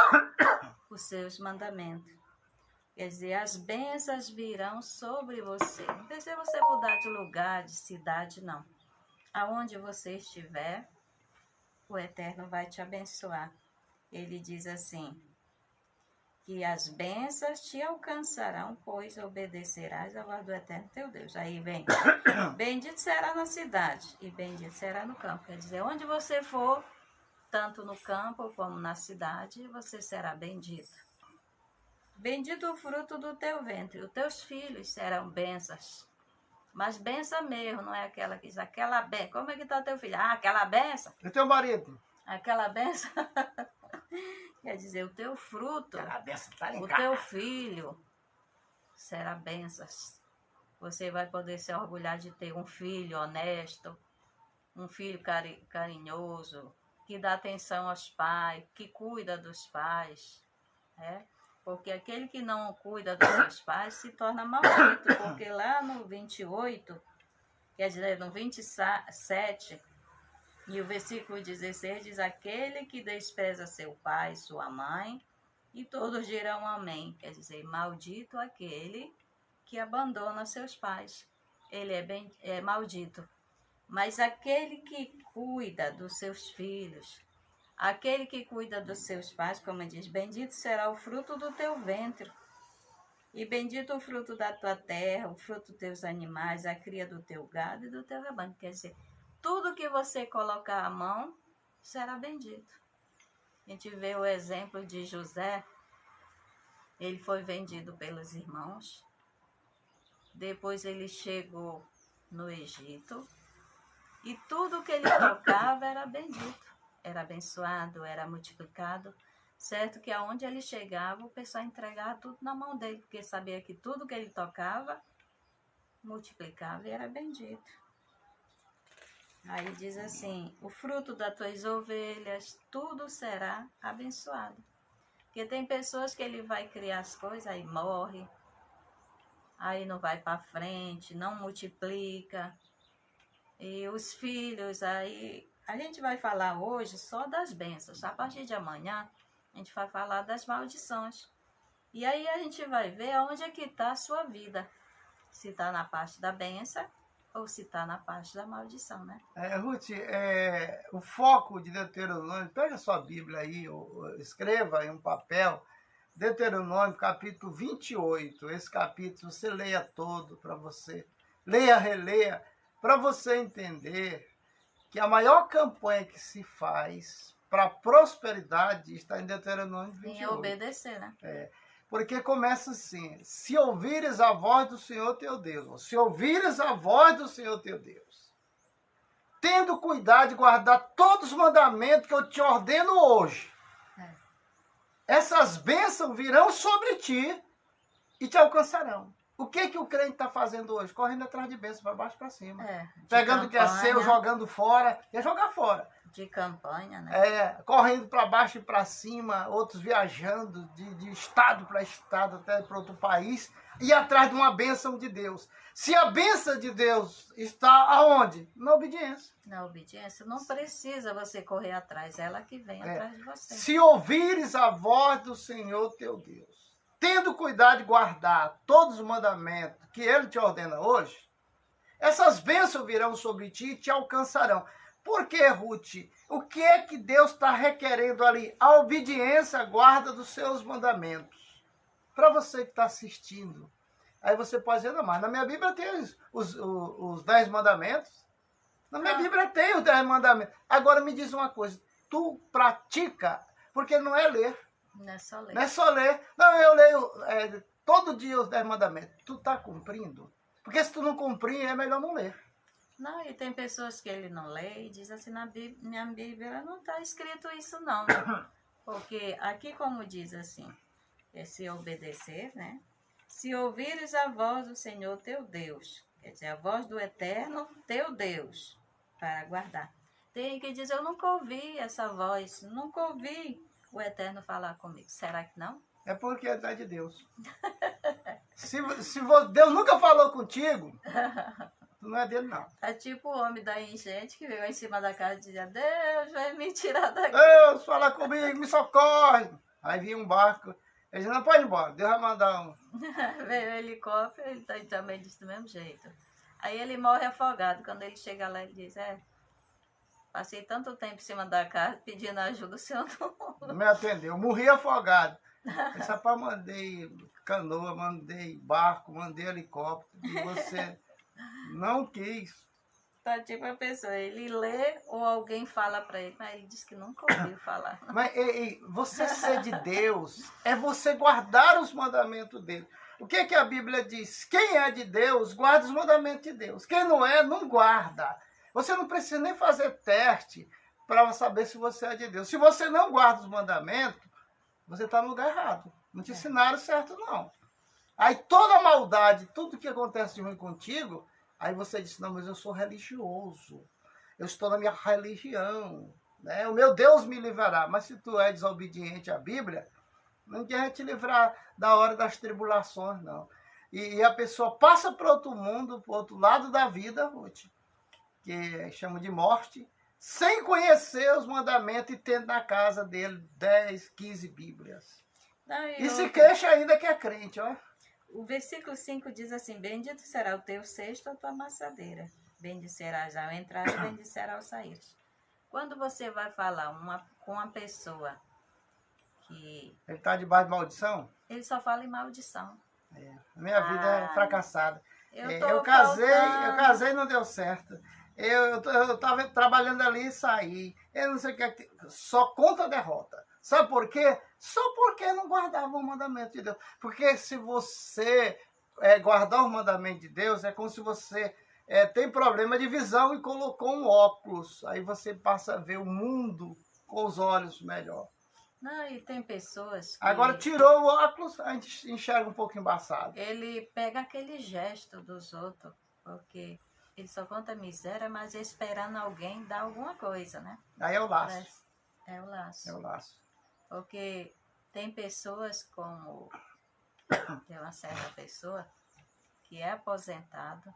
os seus mandamentos. Quer dizer, as bênçãos virão sobre você. Não precisa você mudar de lugar, de cidade, não. Aonde você estiver, o Eterno vai te abençoar. Ele diz assim, que as bênçãos te alcançarão, pois obedecerás à voz do Eterno teu Deus. Aí vem, bendito será na cidade e bendito será no campo. Quer dizer, onde você for, tanto no campo como na cidade, você será bendito. Bendito o fruto do teu ventre, os teus filhos serão bênçãos. Mas benção mesmo, não é aquela que diz, aquela benção. Como é que está teu filho? Ah, aquela benção. E teu marido? Aquela benção. Quer dizer, o teu fruto, Aquela benção tá o teu filho será bênçãos. Você vai poder se orgulhar de ter um filho honesto, um filho carinhoso, que dá atenção aos pais, que cuida dos pais, né? Porque aquele que não cuida dos seus pais se torna maldito, porque lá no 28, quer dizer, no 27, e o versículo 16 diz, aquele que despreza seu pai, sua mãe, e todos dirão amém. Quer dizer, maldito aquele que abandona seus pais. Ele é maldito. Mas aquele que cuida dos seus filhos, aquele que cuida dos seus pais, como diz, bendito será o fruto do teu ventre, e bendito o fruto da tua terra, o fruto dos teus animais, a cria do teu gado e do teu rebanho. Quer dizer, tudo que você colocar a mão será bendito. A gente vê o exemplo de José. Ele foi vendido pelos irmãos. Depois ele chegou no Egito. E tudo que ele tocava era bendito. Era abençoado, era multiplicado. Certo que aonde ele chegava, o pessoal entregava tudo na mão dele. Porque sabia que tudo que ele tocava, multiplicava e era bendito. Aí diz assim, o fruto das tuas ovelhas, tudo será abençoado. Porque tem pessoas que ele vai criar as coisas, aí morre, aí não vai para frente, não multiplica. E os filhos, aí a gente vai falar hoje só das bênçãos. A partir de amanhã, a gente vai falar das maldições. E aí a gente vai ver aonde é que está a sua vida. Se está na parte da bênção ou se está na parte da maldição, né? Ruth, o foco de Deuteronômio, pega a sua Bíblia aí, escreva em um papel, Deuteronômio capítulo 28, esse capítulo você leia todo para você, leia, releia, para você entender que a maior campanha que se faz para prosperidade está em Deuteronômio 28. Em obedecer, né? Porque começa assim, se ouvires a voz do Senhor teu Deus, se ouvires a voz do Senhor teu Deus, tendo cuidado de guardar todos os mandamentos que eu te ordeno hoje, essas bênçãos virão sobre ti e te alcançarão. O que o crente está fazendo hoje? Correndo atrás de bênçãos, para baixo e para cima. Pegando o que é seu, jogando fora. É jogar fora. De campanha, né? Correndo para baixo e para cima, outros viajando de estado para estado, até para outro país, e atrás de uma bênção de Deus. Se a bênção de Deus está aonde? Na obediência. Na obediência, não precisa você correr atrás, ela que vem atrás de você. Se ouvires a voz do Senhor teu Deus, tendo cuidado de guardar todos os mandamentos que Ele te ordena hoje, essas bênçãos virão sobre ti e te alcançarão. Por que, Ruth? O que é que Deus está requerendo ali? A obediência, a guarda dos seus mandamentos. Para você que está assistindo, aí você pode dizer, não, mas na minha Bíblia tem os 10 mandamentos. Na minha Bíblia tem os 10 mandamentos. Agora me diz uma coisa, tu pratica, porque não é ler. Não é só ler. Não é só ler. Não, eu leio todo dia os 10 mandamentos. Tu está cumprindo? Porque se tu não cumprir, é melhor não ler. Não, e tem pessoas que ele não lê e diz assim, na minha Bíblia não está escrito isso não, né? Porque aqui como diz assim, é se obedecer, né? Se ouvires a voz do Senhor teu Deus, quer dizer, a voz do Eterno teu Deus, para guardar. Tem que dizer, eu nunca ouvi essa voz, nunca ouvi o Eterno falar comigo. Será que não? É porque é de Deus. Deus nunca falou contigo, tu não é dele, não. É tipo o homem da enchente que veio em cima da casa e dizia, Deus, vem me tirar daqui. Deus, fala comigo, me socorre. Aí vinha um barco, ele disse, não, pode ir embora, Deus vai mandar um. Veio o helicóptero, ele também disse do mesmo jeito. Aí ele morre afogado. Quando ele chega lá, ele diz, passei tanto tempo em cima da casa pedindo ajuda, o senhor Não me atendeu, morri afogado. Esse rapaz, mandei canoa, mandei barco, mandei helicóptero, e você não quis. Tá tipo a pessoa, ele lê ou alguém fala para ele, mas ele diz que nunca ouviu falar. Mas você ser de Deus é você guardar os mandamentos dele. O que que a Bíblia diz? Quem é de Deus, guarda os mandamentos de Deus. Quem não é, não guarda. Você não precisa nem fazer teste para saber se você é de Deus. Se você não guarda os mandamentos, você está no lugar errado. Não te ensinaram certo, não. Aí toda a maldade, tudo que acontece de ruim contigo, aí você diz, não, mas eu sou religioso. Eu estou na minha religião. Né? O meu Deus me livrará. Mas se tu é desobediente à Bíblia, ninguém vai te livrar da hora das tribulações, não. E a pessoa passa para outro mundo, para o outro lado da vida, que chama de morte, sem conhecer os mandamentos e tendo na casa dele 10, 15 Bíblias. Não, e se queixa ainda que é crente, ó. O versículo 5 diz assim, bendito será o teu cesto, a tua amassadeira. Bendicerás ao entrar e bendicerás ao sair. Quando você vai falar com uma pessoa que... Ele está debaixo de maldição? Ele só fala em maldição. Minha vida é fracassada. Eu casei e não deu certo. Eu estava trabalhando ali e saí. Eu não sei o que. Só conta a derrota. Sabe por quê? Só porque não guardava o mandamento de Deus. Porque se você guardar o mandamento de Deus, é como se você tem problema de visão e colocou um óculos. Aí você passa a ver o mundo com os olhos melhor. Não, e tem pessoas que... Agora tirou o óculos, a gente enxerga um pouco embaçado. Ele pega aquele gesto dos outros, porque ele só conta miséria, mas esperando alguém dar alguma coisa, né? Aí é o laço. É o laço. É o laço. Porque tem pessoas como... Tem uma certa pessoa que é aposentado,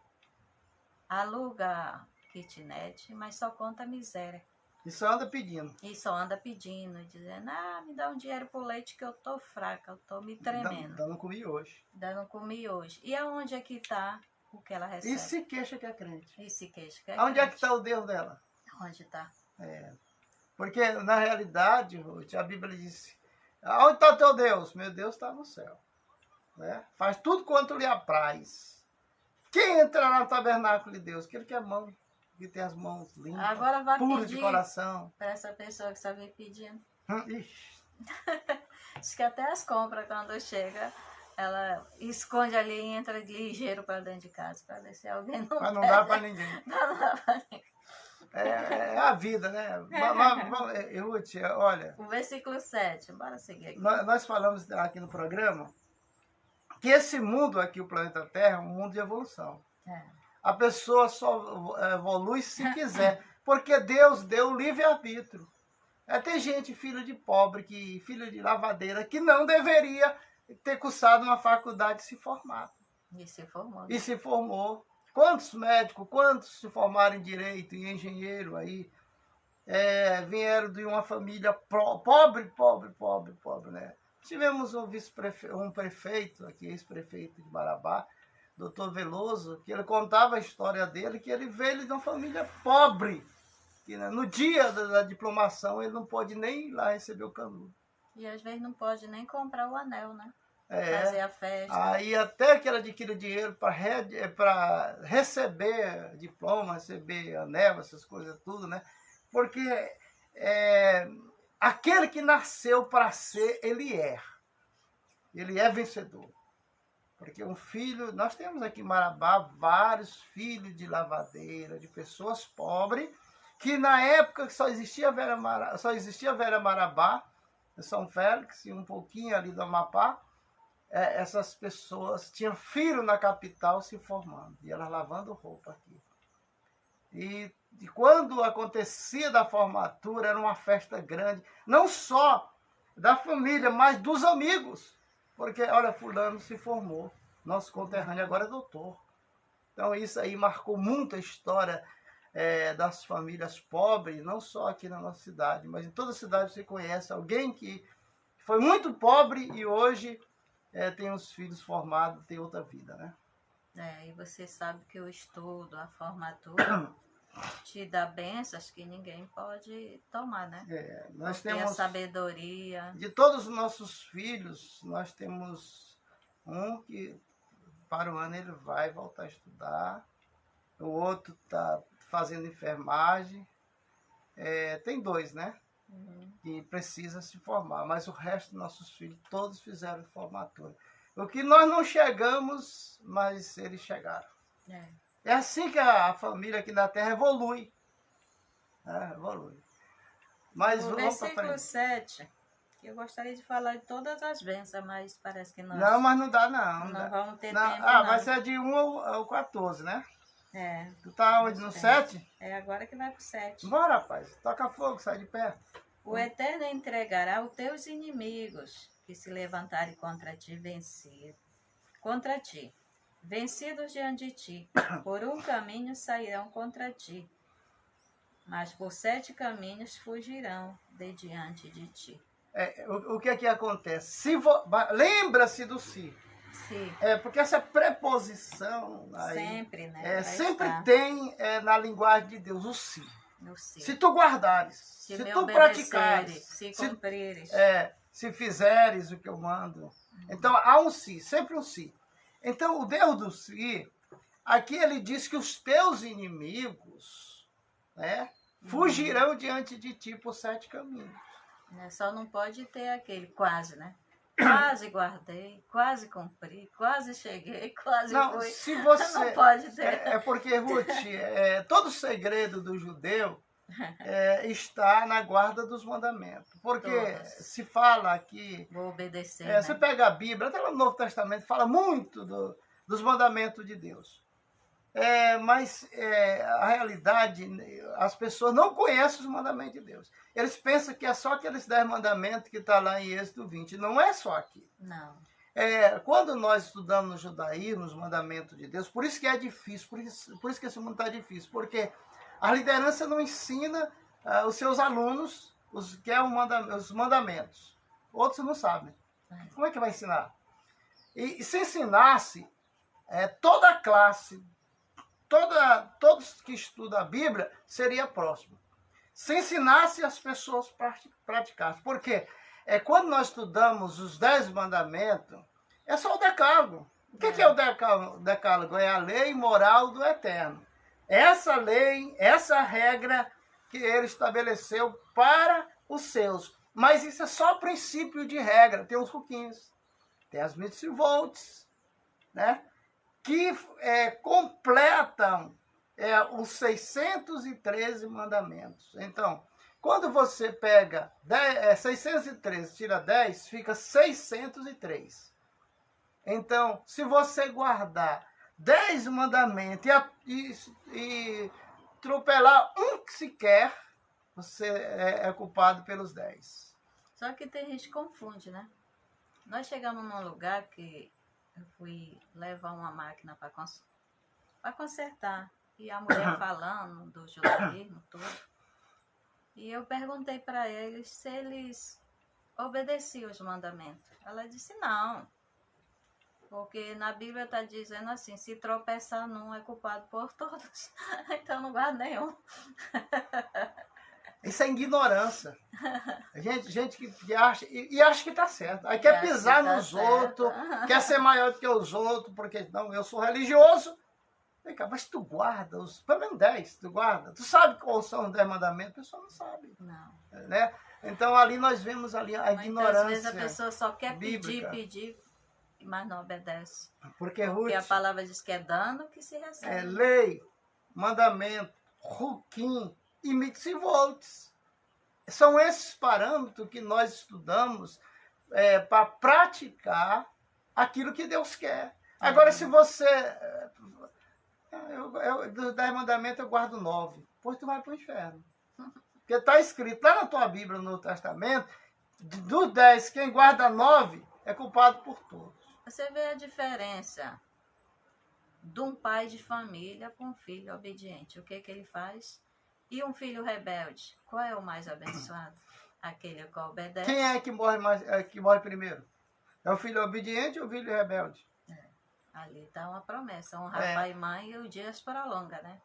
aluga kitnet, mas só conta miséria. E só anda pedindo. E só anda pedindo, dizendo, me dá um dinheiro pro leite que eu tô fraca, eu tô me tremendo. Ainda não comi hoje. Ainda não comi hoje. E aonde é que tá o que ela recebe? E se queixa que é crente. E se queixa que é Onde crente. é que está o Deus dela? Onde tá? Porque, na realidade, Ruth, a Bíblia diz, onde está o teu Deus? Meu Deus está no céu. Né? Faz tudo quanto lhe apraz. Quem entrará no tabernáculo de Deus? Aquele que é mão. Que tem as mãos limpas, Agora vai puras de pedir coração. para essa pessoa que só vem pedindo. Ixi. Diz que até as compras, quando chega, ela esconde ali e entra ligeiro para dentro de casa, para ver se alguém não Mas não dá para ninguém. Não dá pra ninguém. É a vida, né? Ruth, olha... O versículo 7, bora seguir aqui. Nós falamos aqui no programa que esse mundo aqui, o planeta Terra, é um mundo de evolução. A pessoa só evolui se quiser, porque Deus deu o livre-arbítrio. Tem gente, filho de pobre, filho de lavadeira, que não deveria ter cursado uma faculdade e se formado. E se formou. E se formou. Quantos médicos, quantos se formaram em direito e engenheiro aí, vieram de uma família pobre, né? Tivemos um prefeito aqui, ex-prefeito de Marabá, Dr. Veloso, que ele contava a história dele, que ele veio de uma família pobre. Que, né, no dia da diplomação, ele não pôde nem ir lá receber o canudo. E às vezes não pode nem comprar o anel, né? É. Fazer a festa. Aí até que ele adquire dinheiro para receber diploma, receber anel, essas coisas tudo, né? Porque aquele que nasceu para ser, ele é. Ele é vencedor. Porque um filho, nós temos aqui em Marabá vários filhos de lavadeira, de pessoas pobres, que na época só existia Vera Marabá, São Félix e um pouquinho ali do Amapá, essas pessoas tinham filho na capital se formando, e elas lavando roupa aqui. E de quando acontecia da formatura, era uma festa grande, não só da família, mas dos amigos. Porque, olha, fulano se formou, nosso conterrâneo agora é doutor. Então isso aí marcou muito a história das famílias pobres, não só aqui na nossa cidade, mas em toda a cidade você conhece alguém que foi muito pobre e hoje tem os filhos formados, tem outra vida, né? E você sabe que o estudo, a formatura, te dá bênçãos que ninguém pode tomar, né? Nós Porque temos a sabedoria... De todos os nossos filhos, nós temos um que para o ano ele vai voltar a estudar, o outro está fazendo enfermagem, tem dois, né? Que precisa se formar, mas o resto dos nossos filhos, todos fizeram formatura. O que nós não chegamos, mas eles chegaram. É assim que a família aqui na Terra evolui. Evolui. Mas No vamos para versículo frente. 7, eu gostaria de falar de todas as bênçãos, mas parece que nós Não, mas não dá não. não vamos ter Não. tempo, não. Vai ser de 1 ao 14, né? É. Tu tá onde? No 7? É agora que vai pro 7. Bora, rapaz. Toca fogo, sai de perto. O Eterno entregará os teus inimigos que se levantarem contra ti, vencidos diante de ti. Por um caminho sairão contra ti, mas por 7 caminhos fugirão de diante de ti. O que é que acontece? Lembra-se do se. Sim. Porque essa preposição aí, sempre, né? sempre tem na linguagem de Deus o se. Si. Se tu guardares, se tu praticares, se cumprires, se fizeres o que eu mando. Então há um se, sempre um se. Então o Deus do se, aqui ele diz que os teus inimigos, né, fugirão diante de ti por 7 caminhos. Só não pode ter aquele quase, né? Quase guardei, quase cumpri, quase cheguei, quase fui. Se você, não pode ter. Porque, Ruth, todo o segredo do judeu está na guarda dos mandamentos. Porque se fala aqui... Vou obedecer, né? Você pega a Bíblia, até no Novo Testamento, fala muito dos mandamentos de Deus. Mas a realidade, as pessoas não conhecem os mandamentos de Deus. Eles pensam que é só aqueles 10 mandamentos que está lá em Êxodo 20. Não é só aqui. Não. Quando nós estudamos no judaísmo, os mandamentos de Deus, por isso que é difícil, por isso que esse mundo está difícil, porque a liderança não ensina os seus alunos os mandamentos. Outros não sabem. Como é que vai ensinar? E se ensinasse, toda a classe, todos que estudam a Bíblia, seria próximo. Se ensinasse, as pessoas praticassem. Por quê? Quando nós estudamos os 10 mandamentos, é só o decálogo. O que é o decálogo? É a lei moral do Eterno. Essa lei, essa regra que ele estabeleceu para os seus. Mas isso é só princípio de regra. Tem os ruquinhos, tem as mitzvot, né? Que completam os 613 mandamentos. Então, quando você pega 613, tira 10, fica 603. Então, se você guardar 10 mandamentos e atropelar um que sequer, você é culpado pelos 10. Só que tem gente que confunde, né? Nós chegamos num lugar que eu fui levar uma máquina para consertar. E a mulher falando do judaísmo, tudo. E eu perguntei para eles se eles obedeciam os mandamentos. Ela disse não. Porque na Bíblia está dizendo assim, se tropeçar num é culpado por todos. Então não guarda nenhum. Isso é ignorância. Gente que acha, e acha que está certo. Aí quer pisar nos outros, quer ser maior do que os outros, porque não, eu sou religioso. Vem cá, mas tu guarda, pelo menos 10, tu guarda. Tu sabe quais são os 10 mandamentos? A pessoa não sabe. Não. Né? Então ali nós vemos ali a ignorância. Às vezes a pessoa só quer bíblica. pedir, mas não obedece. Porque a palavra diz que é dano que se recebe. Lei, mandamento, ruquim e mitzvot. São esses parâmetros que nós estudamos para praticar aquilo que Deus quer. Agora, se você... dos 10 mandamentos eu guardo 9. pois tu vai para o inferno. Porque está escrito lá na tua Bíblia, no Novo Testamento, dos 10, quem guarda 9 é culpado por todos. Você vê a diferença de um pai de família com um filho obediente. O que ele faz? E um filho rebelde, qual é o mais abençoado? Aquele que obedece. Quem é que morre, que morre primeiro? É o filho obediente ou o filho rebelde? Ali está uma promessa, honrar pai e mãe e o dia se prolonga, né?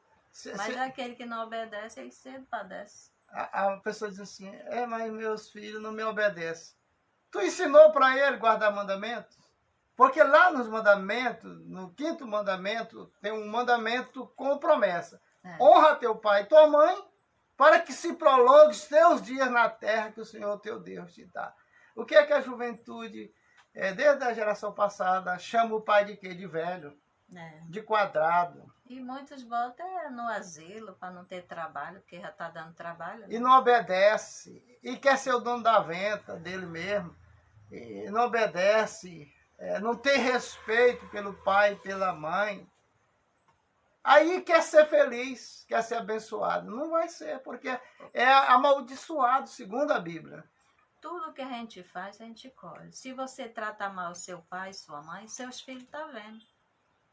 Mas aquele que não obedece, ele cedo padece. A pessoa diz assim, mas meus filhos não me obedecem. Tu ensinou para ele guardar mandamentos? Porque lá nos mandamentos, no 5º mandamento, tem um mandamento com promessa. Honra teu pai e tua mãe, para que se prolongue os teus dias na terra que o Senhor teu Deus te dá. O que é que a juventude, desde a geração passada, chama o pai de quê? De velho, de quadrado. E muitos botam no asilo para não ter trabalho, porque já está dando trabalho. Né? E não obedece, e quer ser o dono da venta dele mesmo, e não obedece, não tem respeito pelo pai e pela mãe. Aí quer ser feliz, quer ser abençoado. Não vai ser, porque é amaldiçoado, segundo a Bíblia. Tudo que a gente faz, a gente colhe. Se você trata mal seu pai, sua mãe, seus filhos estão vendo.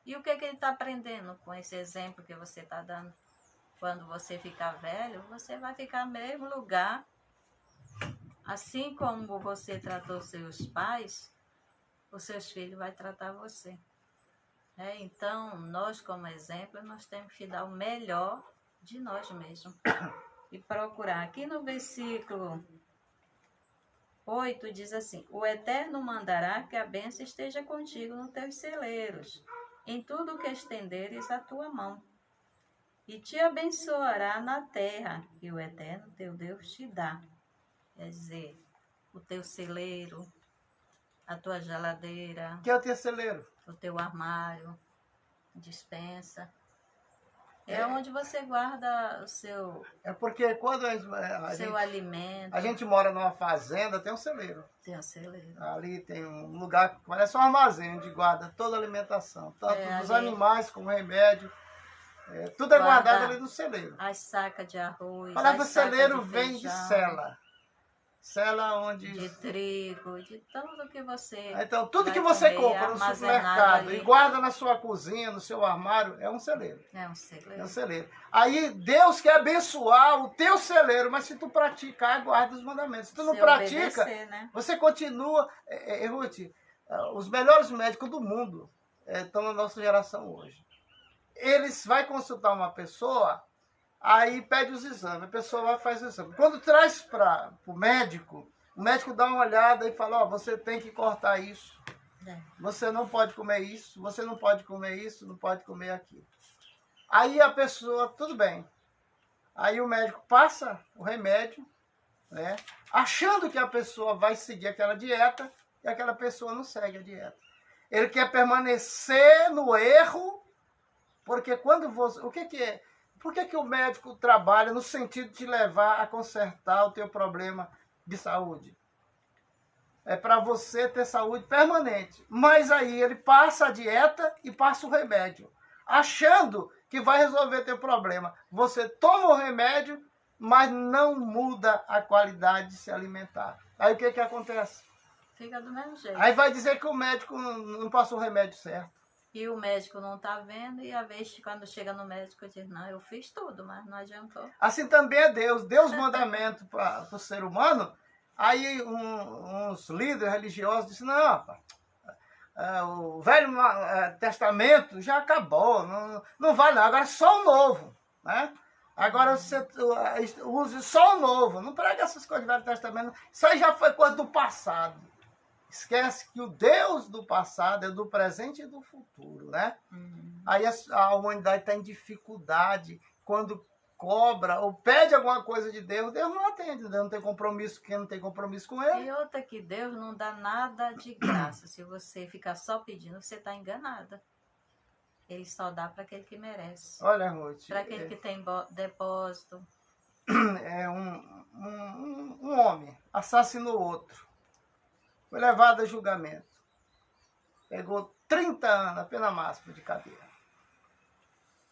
E o que ele está aprendendo com esse exemplo que você está dando? Quando você ficar velho, você vai ficar no mesmo lugar. Assim como você tratou seus pais, os seus filhos vão tratar você. Então, nós como exemplo, nós temos que dar o melhor de nós mesmos. E procurar. Aqui no versículo 8 diz assim, o Eterno mandará que a bênção esteja contigo nos teus celeiros, em tudo que estenderes a tua mão. E te abençoará na terra que o Eterno teu Deus te dá. Quer dizer, o teu celeiro, a tua geladeira. Que é o teu celeiro? O teu armário, despensa. É onde você guarda o seu... É porque quando seu alimento. A gente mora numa fazenda, tem um celeiro. Tem um celeiro. Ali tem um lugar que parece um armazém, onde guarda toda a alimentação. Tanto dos animais como remédio. Tudo é guardado ali no celeiro. As sacas de arroz. A palavra celeiro vem de cela. Cela onde... De trigo, de tudo que você... Então, tudo que você compra no supermercado e guarda na sua cozinha, no seu armário, é um celeiro. É um celeiro. É um celeiro. Aí Deus quer abençoar o teu celeiro, mas se tu praticar, guarda os mandamentos. Se tu não pratica, né? Você continua... Ruth, os melhores médicos do mundo estão na nossa geração hoje. Eles vão consultar uma pessoa... Aí pede os exames, a pessoa vai fazer o exame. Quando traz para o médico dá uma olhada e fala, você tem que cortar isso. Você não pode comer isso, você não pode comer isso, não pode comer aquilo. Aí a pessoa, tudo bem. Aí o médico passa o remédio, né, achando que a pessoa vai seguir aquela dieta, e aquela pessoa não segue a dieta. Ele quer permanecer no erro, porque quando você... O que é? Por que o médico trabalha no sentido de te levar a consertar o teu problema de saúde? É para você ter saúde permanente. Mas aí ele passa a dieta e passa o remédio, achando que vai resolver teu problema. Você toma o remédio, mas não muda a qualidade de se alimentar. Aí o que acontece? Fica do mesmo jeito. Aí vai dizer que o médico não passou o remédio certo. E o médico não está vendo, e a vez quando chega no médico diz, não, eu fiz tudo, mas não adiantou. Assim também é Deus. Deus mandamento para o ser humano. Aí uns líderes religiosos disseram, não, rapaz, o Velho Testamento já acabou, não vale não, agora só o Novo. Né? Agora você use só o Novo, não prega essas coisas do Velho Testamento. Isso aí já foi coisa do passado. Esquece que o Deus do passado é do presente e do futuro, né? Aí a humanidade está em dificuldade quando cobra ou pede alguma coisa de Deus, Deus não atende, Deus não tem compromisso, quem não tem compromisso com ele. E outra que Deus não dá nada de graça. Se você ficar só pedindo, você está enganada. Ele só dá para aquele que merece. Olha, Ruth. Para aquele que tem depósito. Um homem assassinou outro. Foi levado a julgamento. Pegou 30 anos, a pena máxima de cadeia.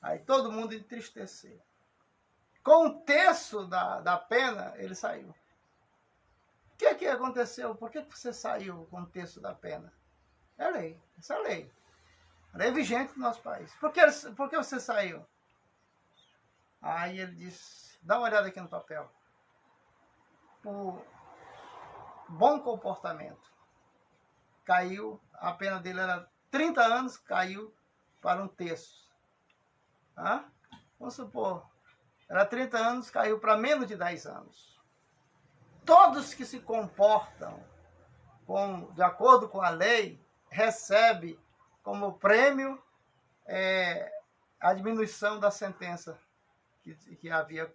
Aí todo mundo entristeceu. com um terço da pena, ele saiu. O que aconteceu? Por que você saiu com um terço da pena? É lei, essa é a lei. A lei é vigente no nosso país. Por que você saiu? Aí ele disse, dá uma olhada aqui no papel. Por bom comportamento. Caiu, a pena dele era 30 anos, caiu para um terço. Vamos supor, era 30 anos, caiu para menos de 10 anos. Todos que se comportam de acordo com a lei, recebem como prêmio a diminuição da sentença que havia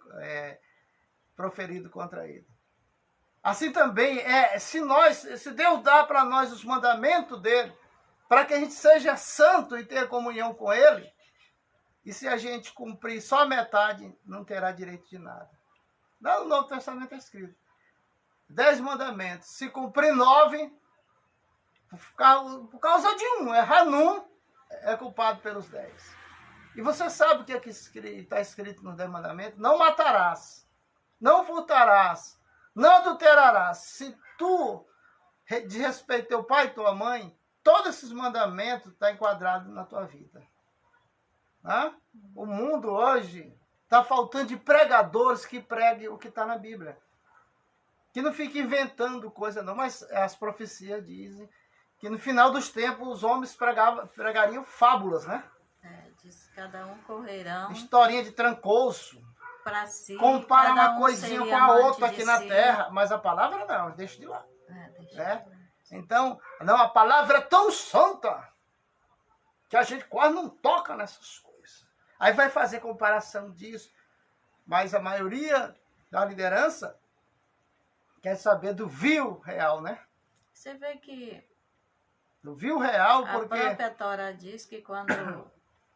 proferido contra ele. Assim também se Deus dá para nós os mandamentos dele, para que a gente seja santo e tenha comunhão com ele, e se a gente cumprir só metade, não terá direito de nada. Lá no Novo Testamento é escrito 10 mandamentos. Se cumprir 9, por causa de um, errar num, é culpado pelos 10. E você sabe o que está escrito nos 10 mandamentos? Não matarás, não furtarás, não adulterarás. Se tu desrespeitar teu pai e tua mãe, todos esses mandamentos estão enquadrados na tua vida. O mundo hoje está faltando de pregadores que preguem o que está na Bíblia. Que não fique inventando coisa não, mas as profecias dizem que no final dos tempos os homens pregariam fábulas, né? Diz que cada um correrão. Historinha de trancoso. Para si. Compara uma coisinha com a outra aqui na terra, mas a palavra não, deixa de lá. Então, não, a palavra é tão santa que a gente quase não toca nessas coisas. Aí vai fazer comparação disso, mas a maioria da liderança quer saber do vil real, né? Você vê que do vil real, porque a própria Torá diz que quando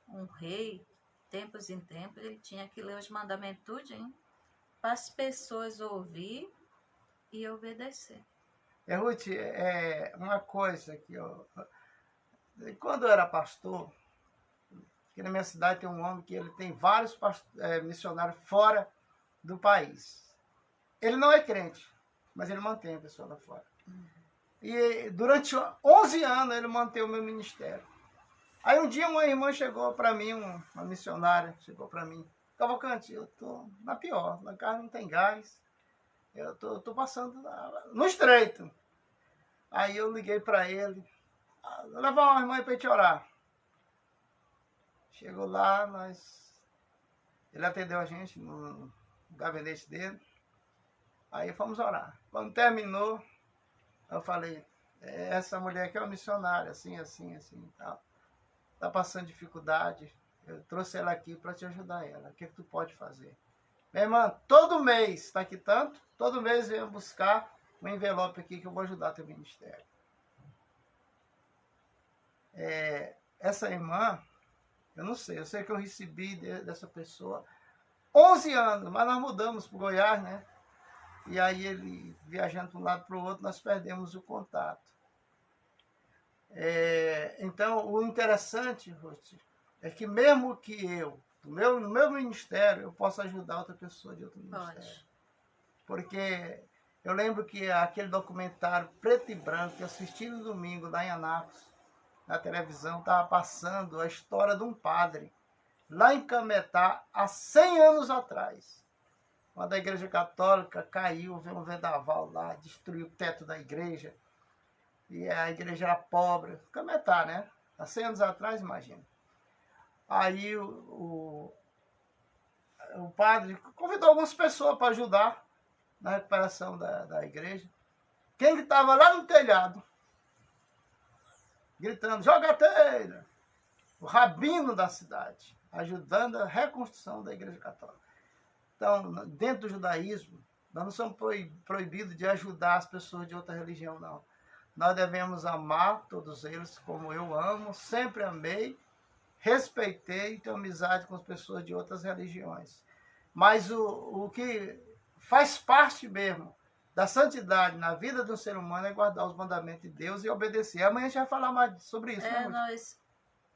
um rei, tempos em tempos, ele tinha que ler os mandamentos tudinho para as pessoas ouvir e obedecer. Ruth, uma coisa que quando eu era pastor, aqui na minha cidade tem um homem que ele tem vários missionários fora do país. Ele não é crente, mas ele mantém a pessoa lá fora. E durante 11 anos ele manteve o meu ministério. Aí um dia uma irmã chegou para mim, uma missionária, chegou para mim. Cavalcante, eu tô na pior, na casa não tem gás, eu tô passando no estreito. Aí eu liguei para ele, vou levar uma irmã para te orar. Chegou lá, ele atendeu a gente no gabinete dele. Aí fomos orar. Quando terminou, eu falei, essa mulher aqui é uma missionária, assim, tal. Tá passando dificuldade. Eu trouxe ela aqui para te ajudar ela. O que tu pode fazer? Minha irmã, todo mês, está aqui tanto, todo mês venho buscar um envelope aqui que eu vou ajudar teu ministério. Essa irmã, eu sei que eu recebi dessa pessoa 11 anos, mas nós mudamos para o Goiás, né? E aí ele, viajando de um lado para o outro, nós perdemos o contato. Então, o interessante, Ruth, é que mesmo que no meu ministério, eu possa ajudar outra pessoa de outro ministério. Pode. Porque eu lembro que aquele documentário preto e branco que eu assisti no domingo lá em Anápolis, na televisão, estava passando a história de um padre lá em Cametá, há 100 anos atrás. Quando a igreja católica caiu, veio um vendaval lá, destruiu o teto da igreja. E a igreja era pobre. Cametá, né? Há 100 anos atrás, imagina. Aí o padre convidou algumas pessoas para ajudar na recuperação da igreja. Quem estava lá no telhado, gritando, joga a telha! O rabino da cidade, ajudando a reconstrução da igreja católica. Então, dentro do judaísmo, nós não somos proibidos de ajudar as pessoas de outra religião, não. Nós devemos amar todos eles como eu amo, sempre amei, respeitei e tenho amizade com as pessoas de outras religiões. Mas o que faz parte mesmo da santidade na vida do ser humano é guardar os mandamentos de Deus e obedecer. Amanhã a gente vai falar mais sobre isso, né, nós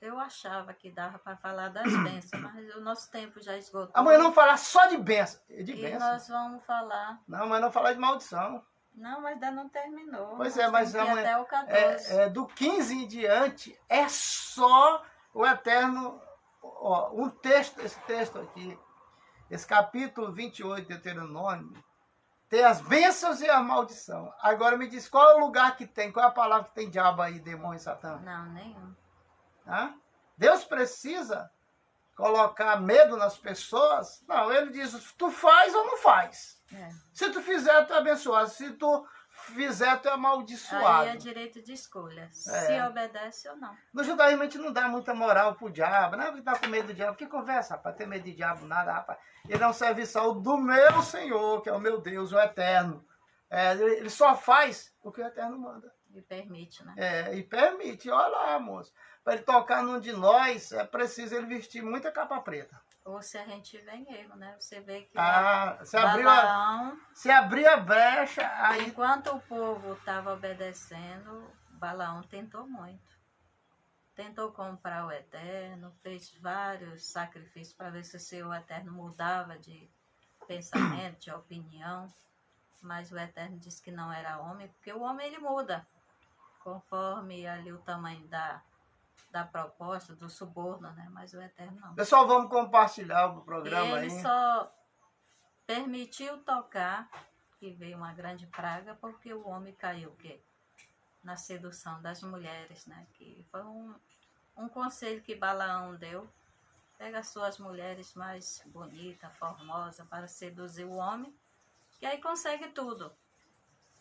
Eu achava que dava para falar das bênçãos, mas o nosso tempo já esgotou. Amanhã não falar só de bênção. De E bênção. nós vamos falar. Não, mas não falar de maldição. Não, mas ainda não terminou. Pois Nós é, mas temos que ir amanhã, até o 14. do 15 em diante é só o Eterno. Ó, esse texto aqui, esse capítulo 28 de Deuteronômio, tem as bênçãos e a maldição. Agora me diz qual é o lugar que tem, qual é a palavra que tem diabo aí, demônio e satã? Não, nenhum. Hã? Deus precisa colocar medo nas pessoas? Não, ele diz, tu faz ou não faz. É. Se tu fizer, tu é abençoado. Se tu fizer, tu é amaldiçoado. Aí é direito de escolha. Se obedece ou não. No judaísmo a gente não dá muita moral pro diabo, né? Porque tá com medo do diabo. Que conversa, rapaz? Ter medo de diabo, nada, rapaz. Ele é um serviçal do meu Senhor, que é o meu Deus, o Eterno. Ele só faz o que o Eterno manda. E permite, né? E permite. Olha lá, moço. Para ele tocar num de nós, é preciso ele vestir muita capa preta. Ou se a gente tiver em erro, né? Você vê que se abrir a brecha, aí... Enquanto o povo estava obedecendo, Balaão tentou muito. Tentou comprar o Eterno, fez vários sacrifícios para ver se o Eterno mudava de pensamento, de opinião. Mas o Eterno disse que não era homem, porque o homem ele muda, conforme ali o tamanho da proposta, do suborno, né? Mas o Eterno não. Pessoal, vamos compartilhar o programa aí. Ele só permitiu tocar, que veio uma grande praga, porque o homem caiu, o quê? Na sedução das mulheres, né? Que foi um conselho que Balaão deu. Pega as suas mulheres mais bonitas, formosas, para seduzir o homem, que aí consegue tudo.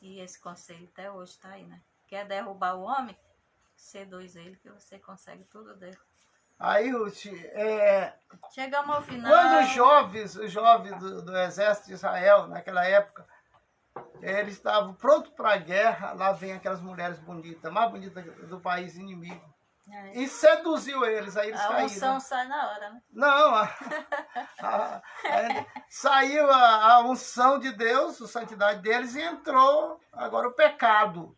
E esse conselho até hoje está aí, né? Quer derrubar o homem? Seduz ele, que você consegue tudo dele. Aí, Ruth, chegamos ao final. Quando os jovens do exército de Israel, naquela época, eles estavam prontos para a guerra, lá vem aquelas mulheres bonitas, mais bonitas do país inimigo. E seduziu eles, aí eles caíram. A unção sai na hora, né? Não, saiu a unção de Deus, a santidade deles, e entrou agora o pecado.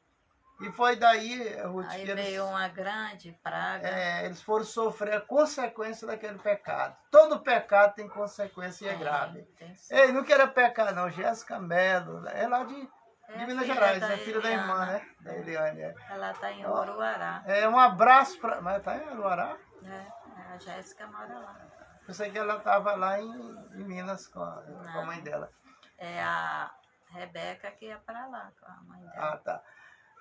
E foi daí, Ruth, aí veio uma grande praga. Eles foram sofrer a consequência daquele pecado. Todo pecado tem consequência e é grave. Ei, não queira pecar não, Jéssica Mello, é lá de Minas Gerais, é filha da irmã, né? Da Eliane. Ela está em Uruará. Um abraço para... Mas está em Uruará? A Jéssica mora lá. Pensei que ela estava lá em Minas com a mãe dela. É a Rebeca que ia para lá com a mãe dela. Ah, tá.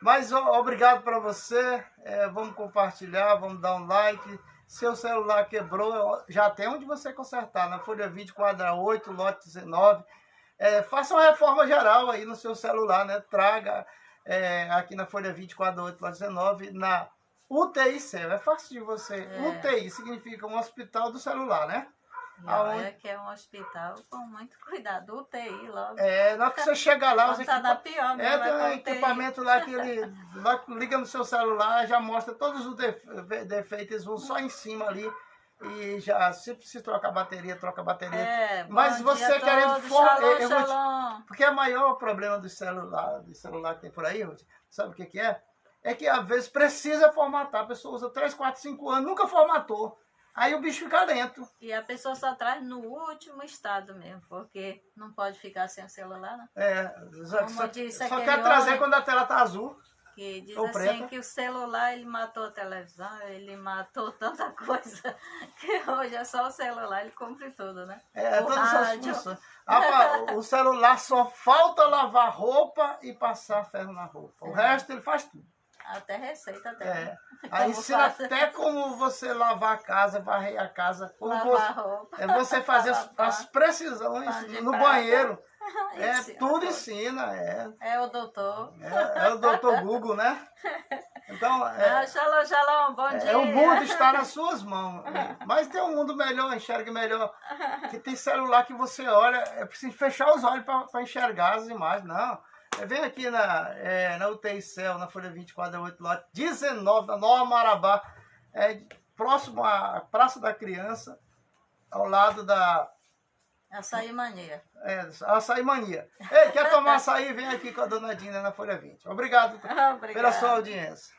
Mas obrigado para você, vamos compartilhar, vamos dar um like. Seu celular quebrou, já tem onde você consertar, na folha 20, quadra 8, lote 19. Faça uma reforma geral aí no seu celular, né? Traga aqui na folha 20, quadra 8, lote 19, na UTI Cell. É fácil de você. UTI significa um hospital do celular, né? Olha que é um hospital com muito cuidado, UTI logo. Na hora que você chega lá, você tem um equipamento lá que ele liga no seu celular, já mostra todos os defeitos, eles vão só em cima ali e já, se precisa trocar bateria, troca bateria. Mas você querendo porque o maior problema do celular que tem por aí, sabe o que é? É que às vezes precisa formatar, a pessoa usa 3, 4, 5 anos, nunca formatou. Aí o bicho fica lento. E a pessoa só traz no último estado mesmo, porque não pode ficar sem o celular, né? Só quer trazer quando a tela tá azul. Que diz assim preta. Que o celular ele matou a televisão, ele matou tanta coisa, que hoje é só o celular, ele cumpre tudo, né? Todas essas funções. O celular só falta lavar roupa e passar ferro na roupa. O resto ele faz tudo. Até receita até. Aí ensina até como você lavar a casa, varrer a casa. Lavar a roupa. Você fazer as precisões no banheiro. Tudo ensina. É o doutor. É o doutor Google, né? Então, shalom, shalom, bom dia. O mundo está nas suas mãos. Mas tem um mundo melhor, enxerga melhor. Que tem celular que você olha, é preciso fechar os olhos para enxergar as imagens. Não. Vem aqui na UTI Cell, na folha 24, 8, lote 19, da Nova Marabá, próximo à Praça da Criança, ao lado da... Açaí Mania. Açaí Mania. Ei, quer tomar açaí? Vem aqui com a dona Dina na folha 20. Obrigado pela sua audiência.